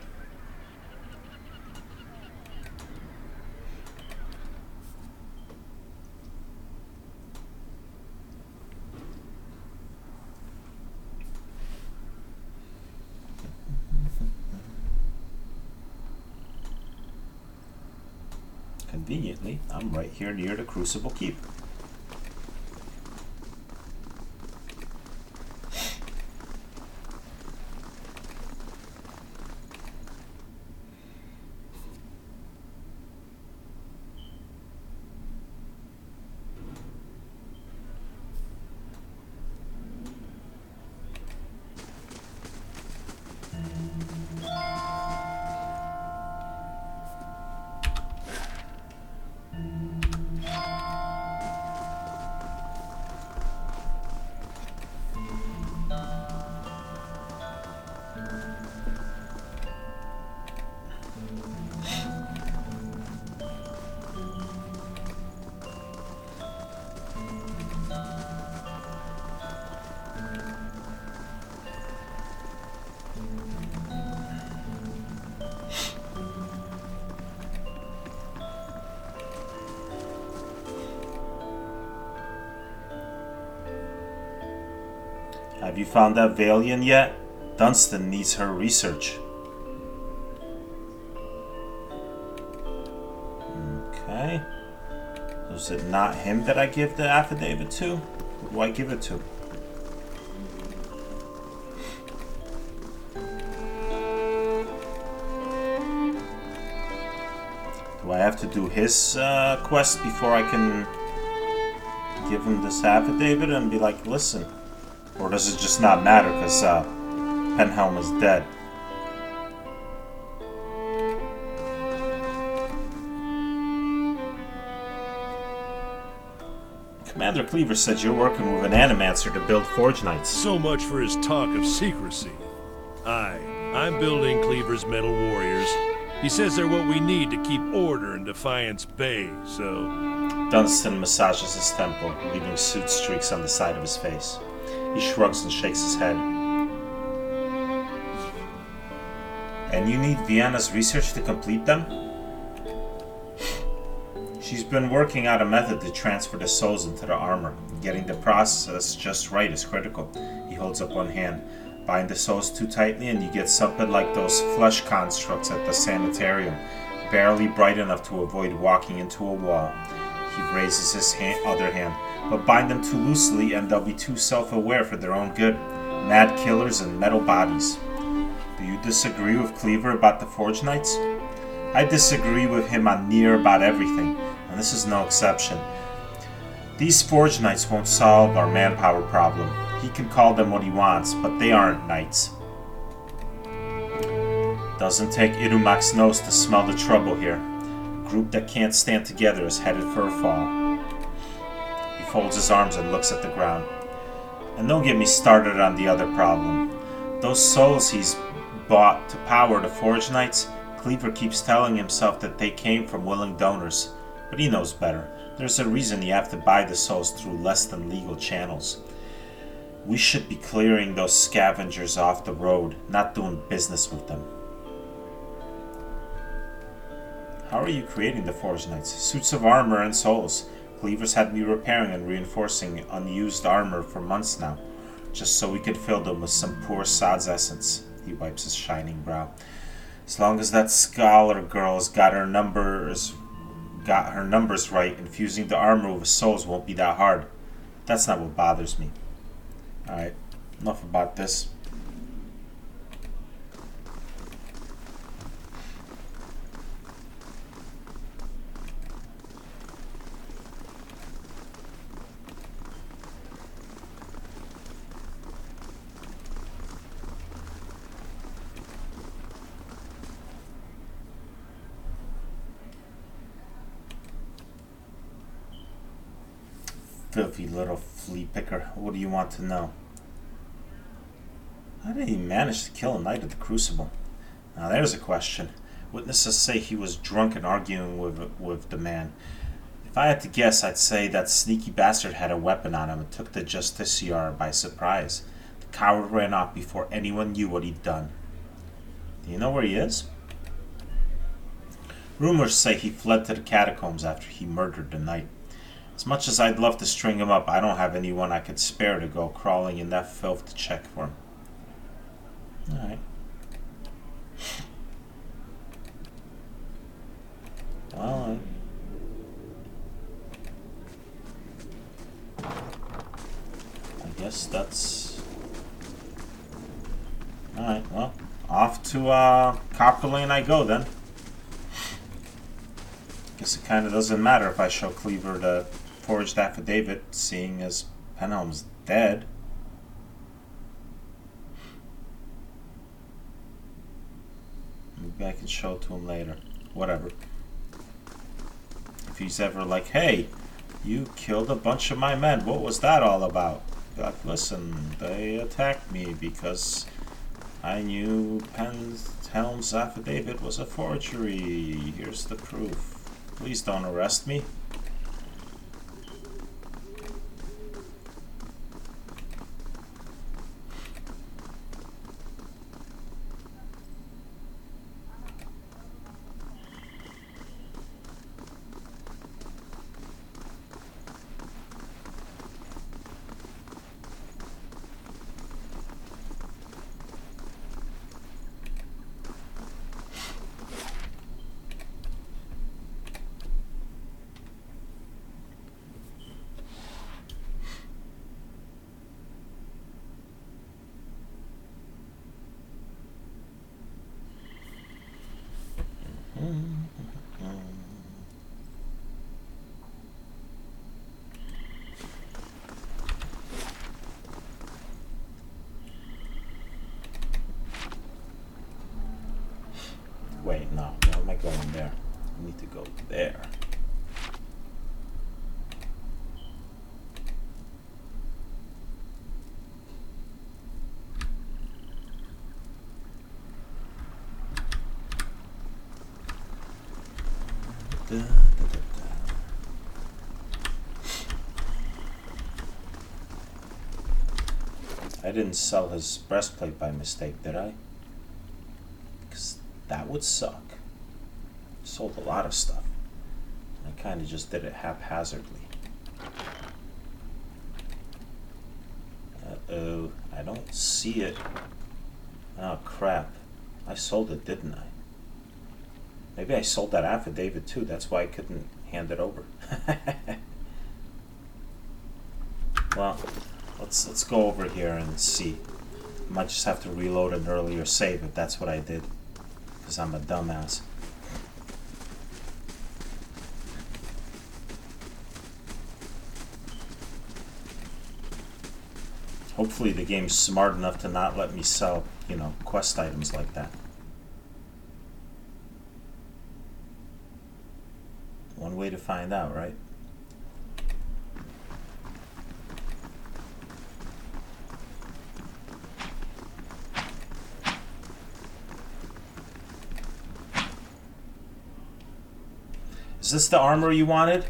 Conveniently, I'm right here near the Crucible Keep. Have you found that Valian yet? Dunstan needs her research. Okay. Was it not him that I give the affidavit to? Who do I give it to? have to do his quest before I can give him this affidavit and be like, listen? Or does it just not matter because Penhelm is dead? Commander Cleaver said you're working with an animancer to build Forge Knights. So much for his talk of secrecy. I'm building Cleaver's Metal Warriors. He says they're what we need to keep order in Defiance Bay, so... Dunstan massages his temple, leaving soot streaks on the side of his face. He shrugs and shakes his head. And you need Vienna's research to complete them? She's been working out a method to transfer the souls into the armor. Getting the process just right is critical. He holds up one hand. Bind the souls too tightly and you get something like those flesh constructs at the sanitarium, barely bright enough to avoid walking into a wall. He raises his other hand. But bind them too loosely and they'll be too self-aware for their own good. Mad killers and metal bodies. Do you disagree with Cleaver about the Forge Knights? I disagree with him on near about everything, and this is no exception. These Forge Knights won't solve our manpower problem. He can call them what he wants, but they aren't knights. Doesn't take Irumak's nose to smell the trouble here. A group that can't stand together is headed for a fall. He folds his arms and looks at the ground. And don't get me started on the other problem. Those souls he's bought to power the Forge Knights, Cleaver keeps telling himself that they came from willing donors, but he knows better. There's a reason you have to buy the souls through less than legal channels. We should be clearing those scavengers off the road, not doing business with them. How are you creating the Forge Knights? Suits of armor and souls. Cleaver's had me repairing and reinforcing unused armor for months now, just so we could fill them with some poor sod's essence. He wipes his shining brow. As long as that scholar girl's got her numbers right, infusing the armor with souls won't be that hard. That's not what bothers me. Alright, enough about this. Filthy little flea picker. What do you want to know? How did he manage to kill a knight of the Crucible? Now there's a question. Witnesses say he was drunk and arguing with the man. If I had to guess, I'd say that sneaky bastard had a weapon on him and took the Justiciar by surprise. The coward ran off before anyone knew what he'd done. Do you know where he is? Rumors say he fled to the catacombs after he murdered the knight. As much as I'd love to string him up, I don't have anyone I could spare to go crawling in that filth to check for him. Alright. Well, I guess that's... Alright, well, off to Copper Lane I go then. Guess it kind of doesn't matter if I show Cleaver the forged affidavit, seeing as Penhelm's dead. Maybe I can show it to him later. Whatever. If he's ever like, hey, you killed a bunch of my men, what was that all about? Like, listen, they attacked me because I knew Penhelm's affidavit was a forgery. Here's the proof. Please don't arrest me. Wait, no. Why am I going there? I need to go there. I didn't sell his breastplate by mistake, did I? Because that would suck. Sold a lot of stuff. I kind of just did it haphazardly. Uh-oh. I don't see it. Oh, crap. I sold it, didn't I? Maybe I sold that affidavit too. That's why I couldn't hand it over. Well, let's go over here and see. Might just have to reload an earlier save if that's what I did, because I'm a dumbass. Hopefully the game's smart enough to not let me sell, you know, quest items like that. One way to find out, right? Is this the armor you wanted?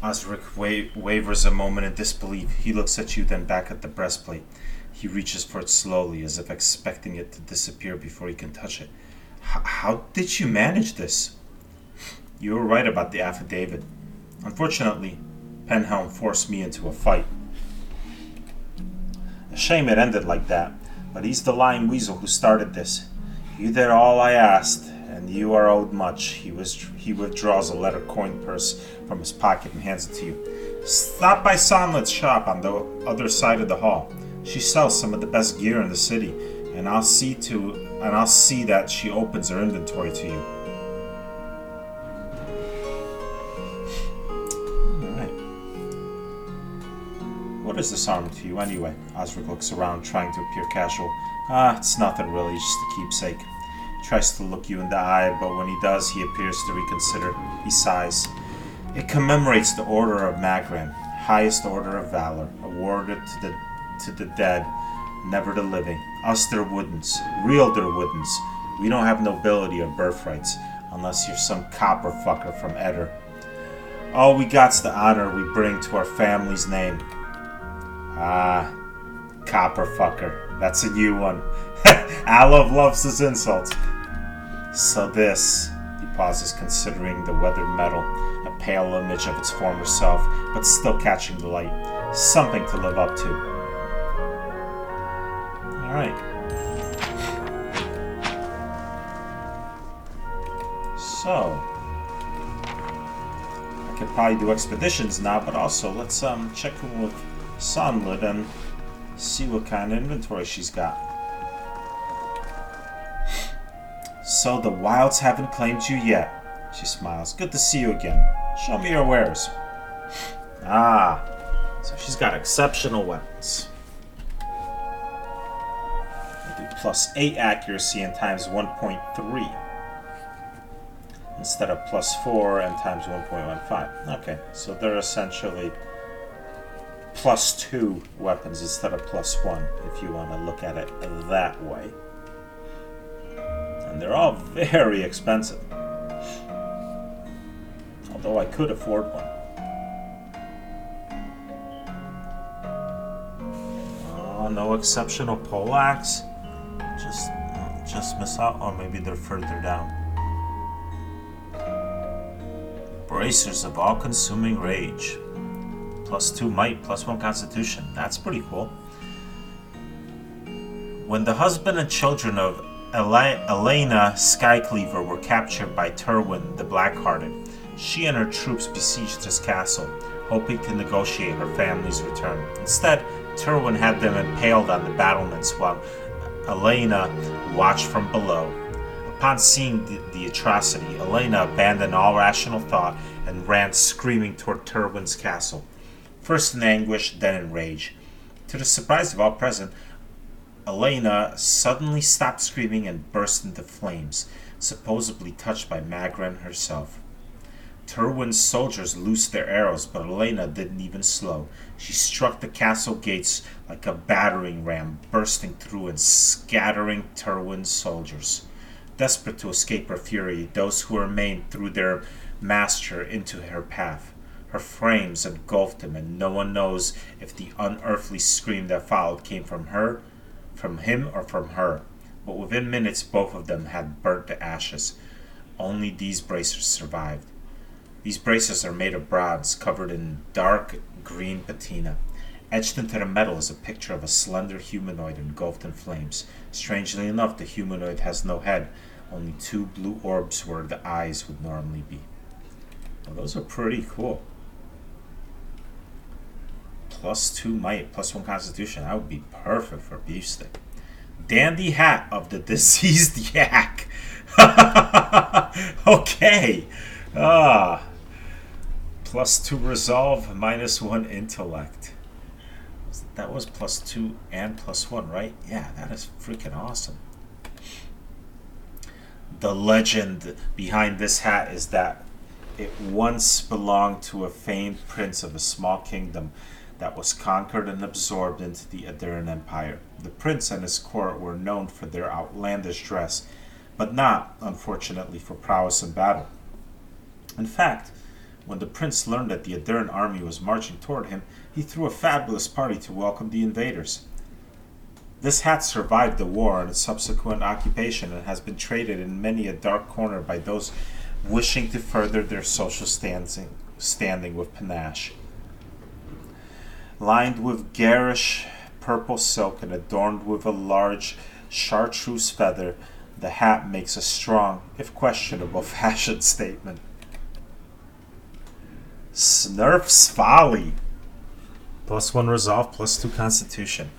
Osric wavers a moment in disbelief. He looks at you, then back at the breastplate. He reaches for it slowly, as if expecting it to disappear before he can touch it. How did you manage this? You were right about the affidavit. Unfortunately, Penhelm forced me into a fight. A shame it ended like that, but he's the lying weasel who started this. You did all I asked, and you are owed much. He withdraws a leather coin purse from his pocket and hands it to you. Stop by Sonlet's shop on the other side of the hall. She sells some of the best gear in the city, and I'll see that she opens her inventory to you. What is this armor to you, anyway? Osric looks around, trying to appear casual. It's nothing really, just a keepsake. He tries to look you in the eye, but when he does, he appears to reconsider. He sighs. It commemorates the Order of Magran, highest order of valor, awarded to the dead, never the living. Us Derwoodens, real Derwoodens. We don't have nobility or birthrights, unless you're some copper fucker from Eder. All we got's the honor we bring to our family's name. Ah, copper fucker. That's a new one. Alov loves his insults. So this, he pauses, considering the weathered metal, a pale image of its former self, but still catching the light. Something to live up to. Alright. So, I could probably do expeditions now, but also let's check in with Sonlet and see what kind of inventory she's got. So the wilds haven't claimed you yet. She smiles. Good to see you again. Show me your wares. Ah, so she's got exceptional weapons. I do +8 accuracy and times 1.3 instead of +4 and times 1.15. Okay, so they're essentially +2 weapons instead of +1, if you want to look at it that way. And they're all very expensive. Although I could afford one. Oh, no exceptional poleaxe. Just miss out, or maybe they're further down. Bracers of all-consuming rage. +2 might, +1 constitution. That's pretty cool. When the husband and children of Elena Skycleaver were captured by Terwin the Blackhearted, she and her troops besieged his castle, hoping to negotiate her family's return. Instead, Terwin had them impaled on the battlements while Elena watched from below. Upon seeing the atrocity, Elena abandoned all rational thought and ran screaming toward Terwin's castle. First in anguish, then in rage. To the surprise of all present, Elena suddenly stopped screaming and burst into flames. supposedly touched by Magran herself. Terwin's soldiers loosed their arrows, but Elena didn't even slow. She struck the castle gates like a battering ram, bursting through and scattering Terwin's soldiers. Desperate to escape her fury, those who remained threw their master into her path. Her flames engulfed him, and no one knows if the unearthly scream that followed came from him, or from her. But within minutes, both of them had burnt to ashes. Only these bracers survived. These braces are made of bronze, covered in dark green patina. Etched into the metal is a picture of a slender humanoid engulfed in flames. Strangely enough, the humanoid has no head, only two blue orbs where the eyes would normally be. Well, those are pretty cool. +2 might, +1 constitution. That would be perfect for beefsteak. Dandy hat of the deceased yak. Okay. +2 resolve, -1 intellect. That was +2 and +1, right? Yeah, that is freaking awesome. The legend behind this hat is that it once belonged to a famed prince of a small kingdom that was conquered and absorbed into the Adirn Empire. The prince and his court were known for their outlandish dress, but not, unfortunately, for prowess in battle. In fact, when the prince learned that the Adirn army was marching toward him, he threw a fabulous party to welcome the invaders. This hat survived the war and its subsequent occupation and has been traded in many a dark corner by those wishing to further their social standing with panache. Lined with garish purple silk and adorned with a large chartreuse feather, the hat makes a strong, if questionable, fashion statement. Snurf's Folly. +1 resolve, +2 constitution.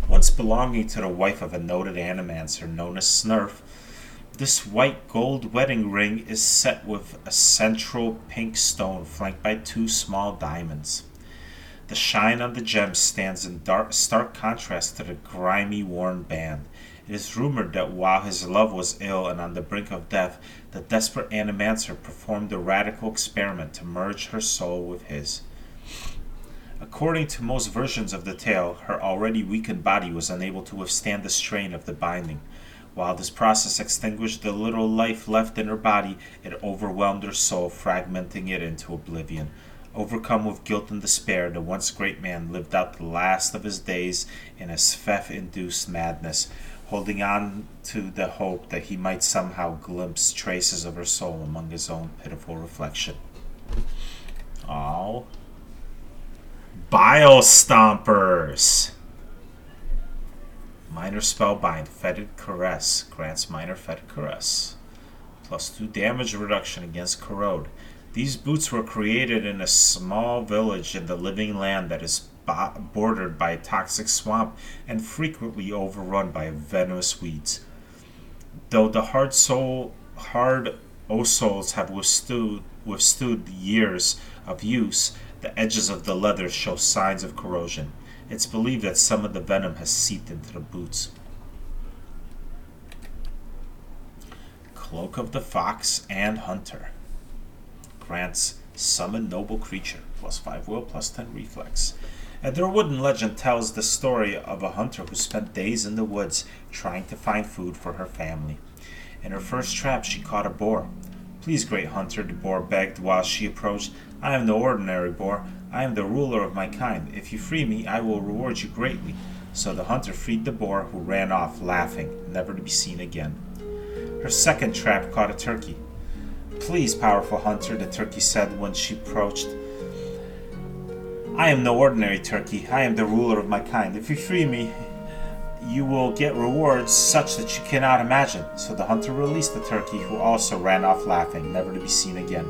Once belonging to the wife of a noted animancer known as Snurf, this white gold wedding ring is set with a central pink stone flanked by 2 small diamonds. The shine on the gem stands in stark contrast to the grimy, worn band. It is rumored that while his love was ill and on the brink of death, the desperate animancer performed a radical experiment to merge her soul with his. According to most versions of the tale, her already weakened body was unable to withstand the strain of the binding. While this process extinguished the little life left in her body, it overwhelmed her soul, fragmenting it into oblivion. Overcome with guilt and despair, the once great man lived out the last of his days in a Sfef-induced madness, holding on to the hope that he might somehow glimpse traces of her soul among his own pitiful reflection. Oh. Bile Stompers! Minor Spellbind, Fetid Caress. Grants minor Fetid Caress. +2 damage reduction against Corrode. These boots were created in a small village in the living land that is bordered by a toxic swamp and frequently overrun by venomous weeds. Though the hard O-soles have withstood years of use, the edges of the leather show signs of corrosion. It's believed that some of the venom has seeped into the boots. Cloak of the Fox and Hunter. Grants Summon Noble Creature, +5 will, +10 reflex. A Durwooden legend tells the story of a hunter who spent days in the woods trying to find food for her family. In her first trap, she caught a boar. "Please, great hunter," the boar begged while she approached. "I am no ordinary boar. I am the ruler of my kind. If you free me, I will reward you greatly." So the hunter freed the boar, who ran off, laughing, never to be seen again. Her second trap caught a turkey. "Please, powerful hunter," the turkey said when she approached. "I am no ordinary turkey. I am the ruler of my kind. If you free me, you will get rewards such that you cannot imagine." So the hunter released the turkey, who also ran off laughing, never to be seen again.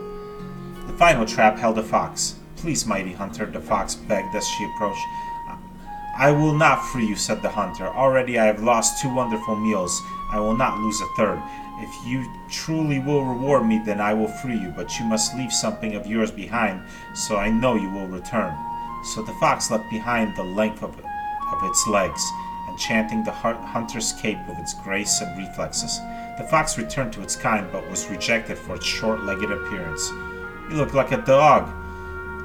The final trap held a fox. "Please, mighty hunter," the fox begged as she approached. "I will not free you," said the hunter. "Already I have lost 2 wonderful meals. I will not lose a third. If you truly will reward me, then I will free you, but you must leave something of yours behind, so I know you will return." So the fox left behind the length of its legs, enchanting the hunter's cape with its grace and reflexes. The fox returned to its kind, but was rejected for its short-legged appearance. "You look like a dog,"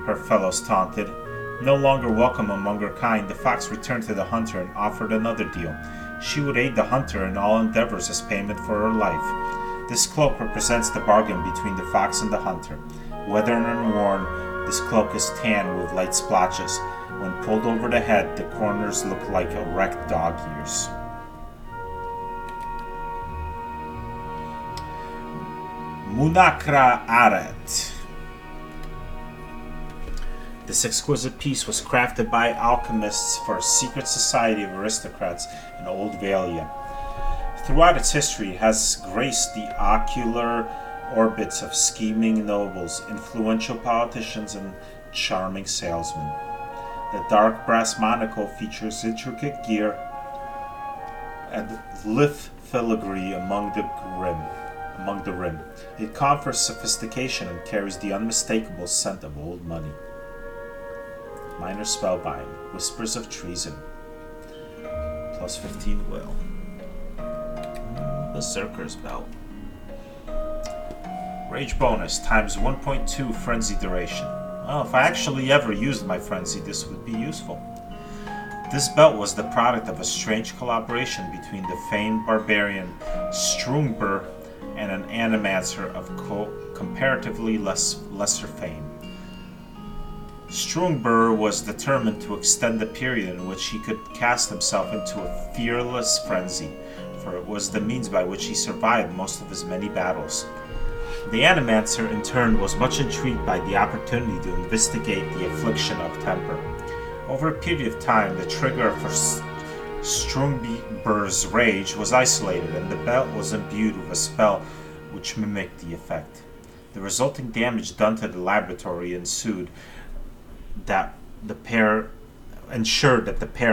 her fellows taunted. No longer welcome among her kind, the fox returned to the hunter and offered another deal. She would aid the hunter in all endeavors as payment for her life. This cloak represents the bargain between the fox and the hunter. Weathered and worn, this cloak is tan with light splotches. When pulled over the head, the corners look like erect dog ears. Munakra Aret. This exquisite piece was crafted by alchemists for a secret society of aristocrats in Old Valia. Throughout its history, it has graced the ocular orbits of scheming nobles, influential politicians, and charming salesmen. The dark brass monocle features intricate gear and lithe filigree among the rim. It confers sophistication and carries the unmistakable scent of old money. Minor spellbind, whispers of treason. Plus 15 will. Berserker's belt. Rage bonus times 1.2 frenzy duration. Well, if I actually ever used my frenzy, this would be useful. This belt was the product of a strange collaboration between the famed barbarian Strungber and an animancer of comparatively lesser fame. Strungber was determined to extend the period in which he could cast himself into a fearless frenzy, for it was the means by which he survived most of his many battles. The Animancer, in turn, was much intrigued by the opportunity to investigate the affliction of temper. Over a period of time, the trigger for Strungber's rage was isolated, and the belt was imbued with a spell which mimicked the effect. The resulting damage done to the laboratory ensured that the pair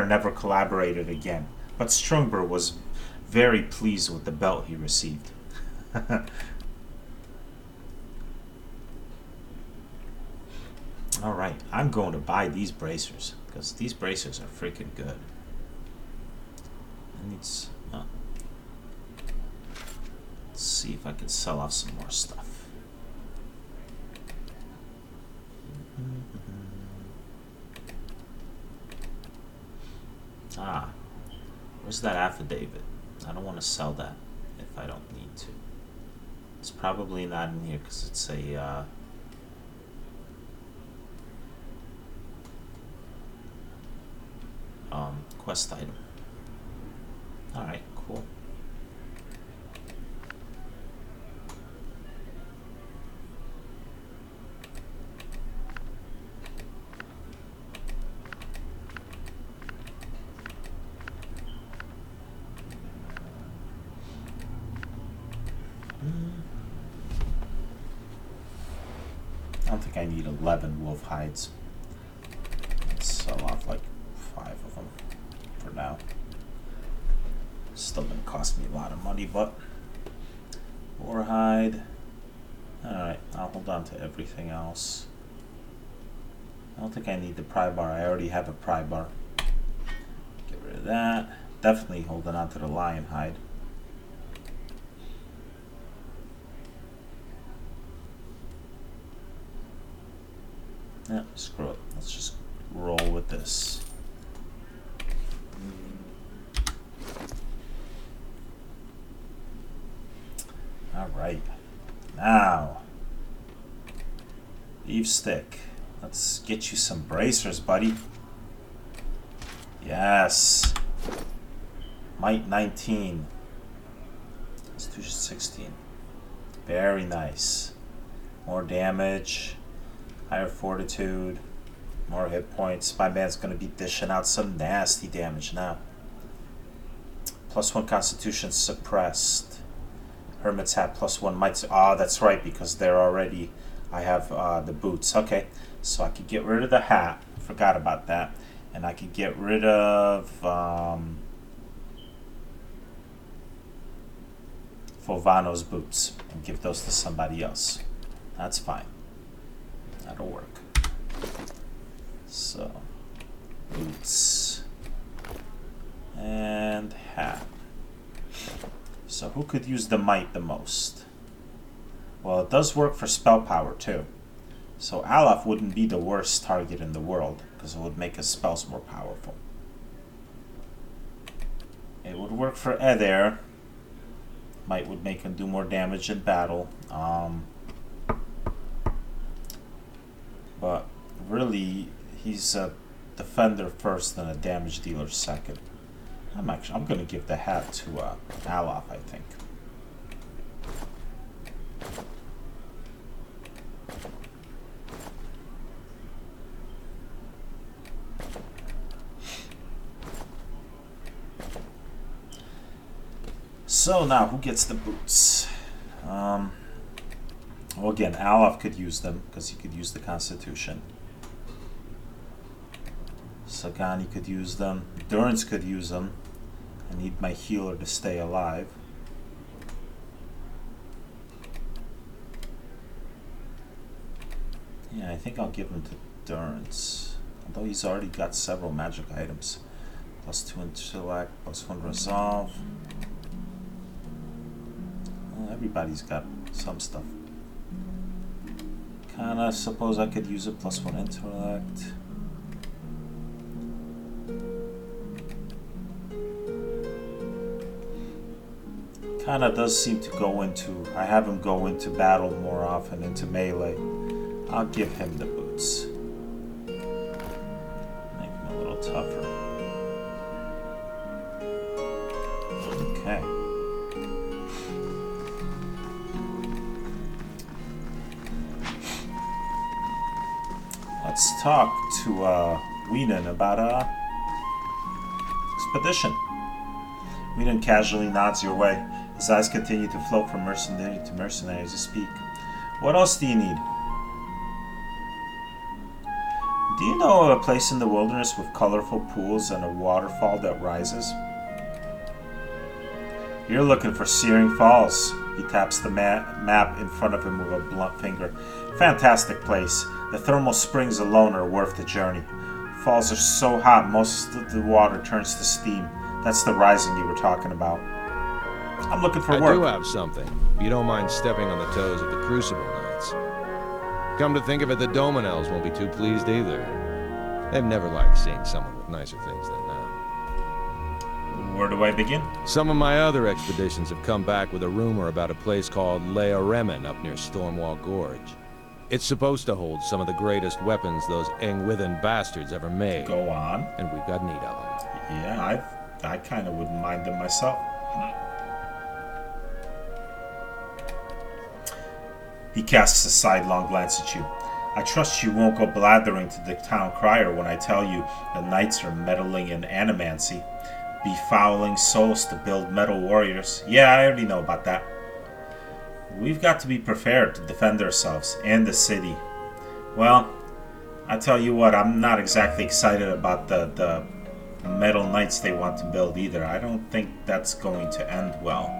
never collaborated again. But Strungber was very pleased with the belt he received. Alright, I'm going to buy these bracers, because these bracers are freaking good. Let's see if I can sell off some more stuff. Where's that affidavit? I don't want to sell that if I don't need to. It's probably not in here because it's a quest item. Alright, cool. I don't think I need 11 wolf hides. Let's sell off like 5 of them for now. Still gonna cost me a lot of money, but boar hide. Alright, I'll hold on to everything else. I don't think I need the pry bar. I already have a pry bar. Get rid of that. Definitely holding on to the lion hide. Yeah, screw it. Let's just roll with this. Alright. Now, beef stick. Let's get you some bracers, buddy. Yes. Might 19. Constitution 16. Very nice. More damage. Higher fortitude. More hit points. My man's going to be dishing out some nasty damage now. +1 constitution suppressed. Hermit's hat +1 might. Ah, that's right, because they're already. I have the boots. Okay, so I could get rid of the hat. Forgot about that. And I could get rid of Fovano's boots and give those to somebody else. That's fine. That'll work. So, boots. And Hap. So who could use the might the most? Well, it does work for spell power too. So Alaf wouldn't be the worst target in the world, because it would make his spells more powerful. It would work for Eder. Might would make him do more damage in battle. But really, he's a defender first and a damage dealer second. I'm going to give the hat to Alaf, I think. So now, who gets the boots? Well, again, Alaf could use them because he could use the Constitution. Sagani could use them. Durance could use them. I need my healer to stay alive. Yeah, I think I'll give him to Durance. Although he's already got several magic items. +2 intellect, +1 resolve. Well, everybody's got some stuff. Kinda suppose I could use a +1 intellect. Kinda does seem to go into, I have him go into battle more often, into melee. I'll give him the boots. Make him a little tougher. Okay. Let's talk to Whedon about expedition. Whedon casually nods your way. His eyes continue to float from mercenary to mercenary as you speak. What else do you need? Do you know of a place in the wilderness with colorful pools and a waterfall that rises? You're looking for Searing Falls. He taps the map in front of him with a blunt finger. Fantastic place. The thermal springs alone are worth the journey. Falls are so hot most of the water turns to steam. That's the rising you were talking about. I'm looking for work. I do have something. If you don't mind stepping on the toes of the Crucible Knights. Come to think of it, the Domanels won't be too pleased either. They've never liked seeing someone with nicer things than them. Where do I begin? Some of my other expeditions have come back with a rumor about a place called Lea Remen up near Stormwall Gorge. It's supposed to hold some of the greatest weapons those Engwithan bastards ever made. Go on. And we've got need of them. Yeah, I kind of wouldn't mind them myself. He casts a sidelong glance at you. I trust you won't go blathering to the town crier when I tell you the knights are meddling in animancy, befouling souls to build metal warriors. Yeah, I already know about that. We've got to be prepared to defend ourselves and the city. Well, I tell you what, I'm not exactly excited about the metal knights they want to build either. I don't think that's going to end well.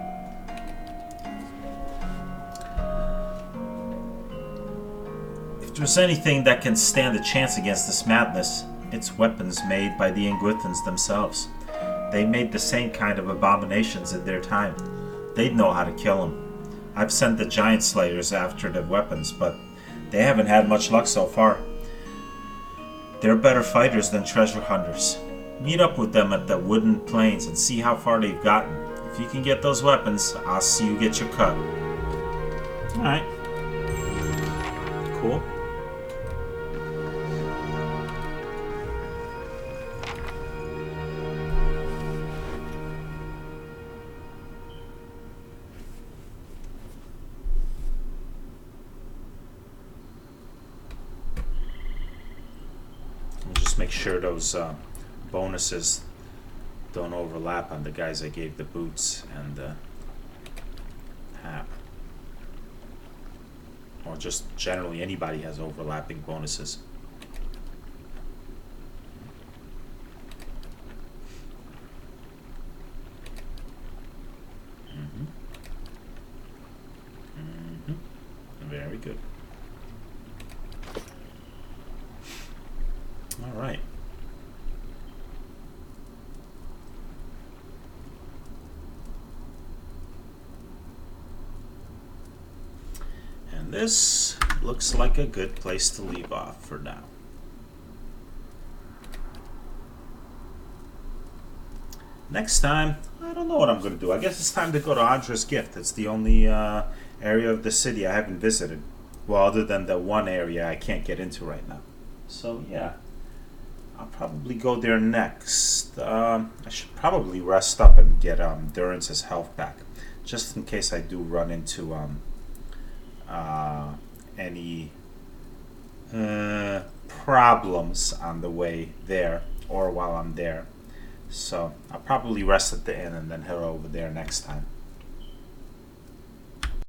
If there's anything that can stand a chance against this madness, it's weapons made by the Engwithans themselves. They made the same kind of abominations in their time. They'd know how to kill them. I've sent the giant slayers after the weapons, but they haven't had much luck so far. They're better fighters than treasure hunters. Meet up with them at the wooden plains and see how far they've gotten. If you can get those weapons, I'll see you get your cut. Alright. Cool. Make sure those bonuses don't overlap on the guys I gave the boots and the hat. Or just generally anybody has overlapping bonuses. Very good. All right. this looks like a good place to leave off for now. Next time, I don't know what I'm going to do. I guess it's time to go to Andra's Gift. It's the only area of the city I haven't visited. Well, other than the one area I can't get into right now. So, yeah. I'll probably go there next. I should probably rest up and get Durance's health back. Just in case I do run into any problems on the way there or while I'm there. So I'll probably rest at the inn and then head over there next time.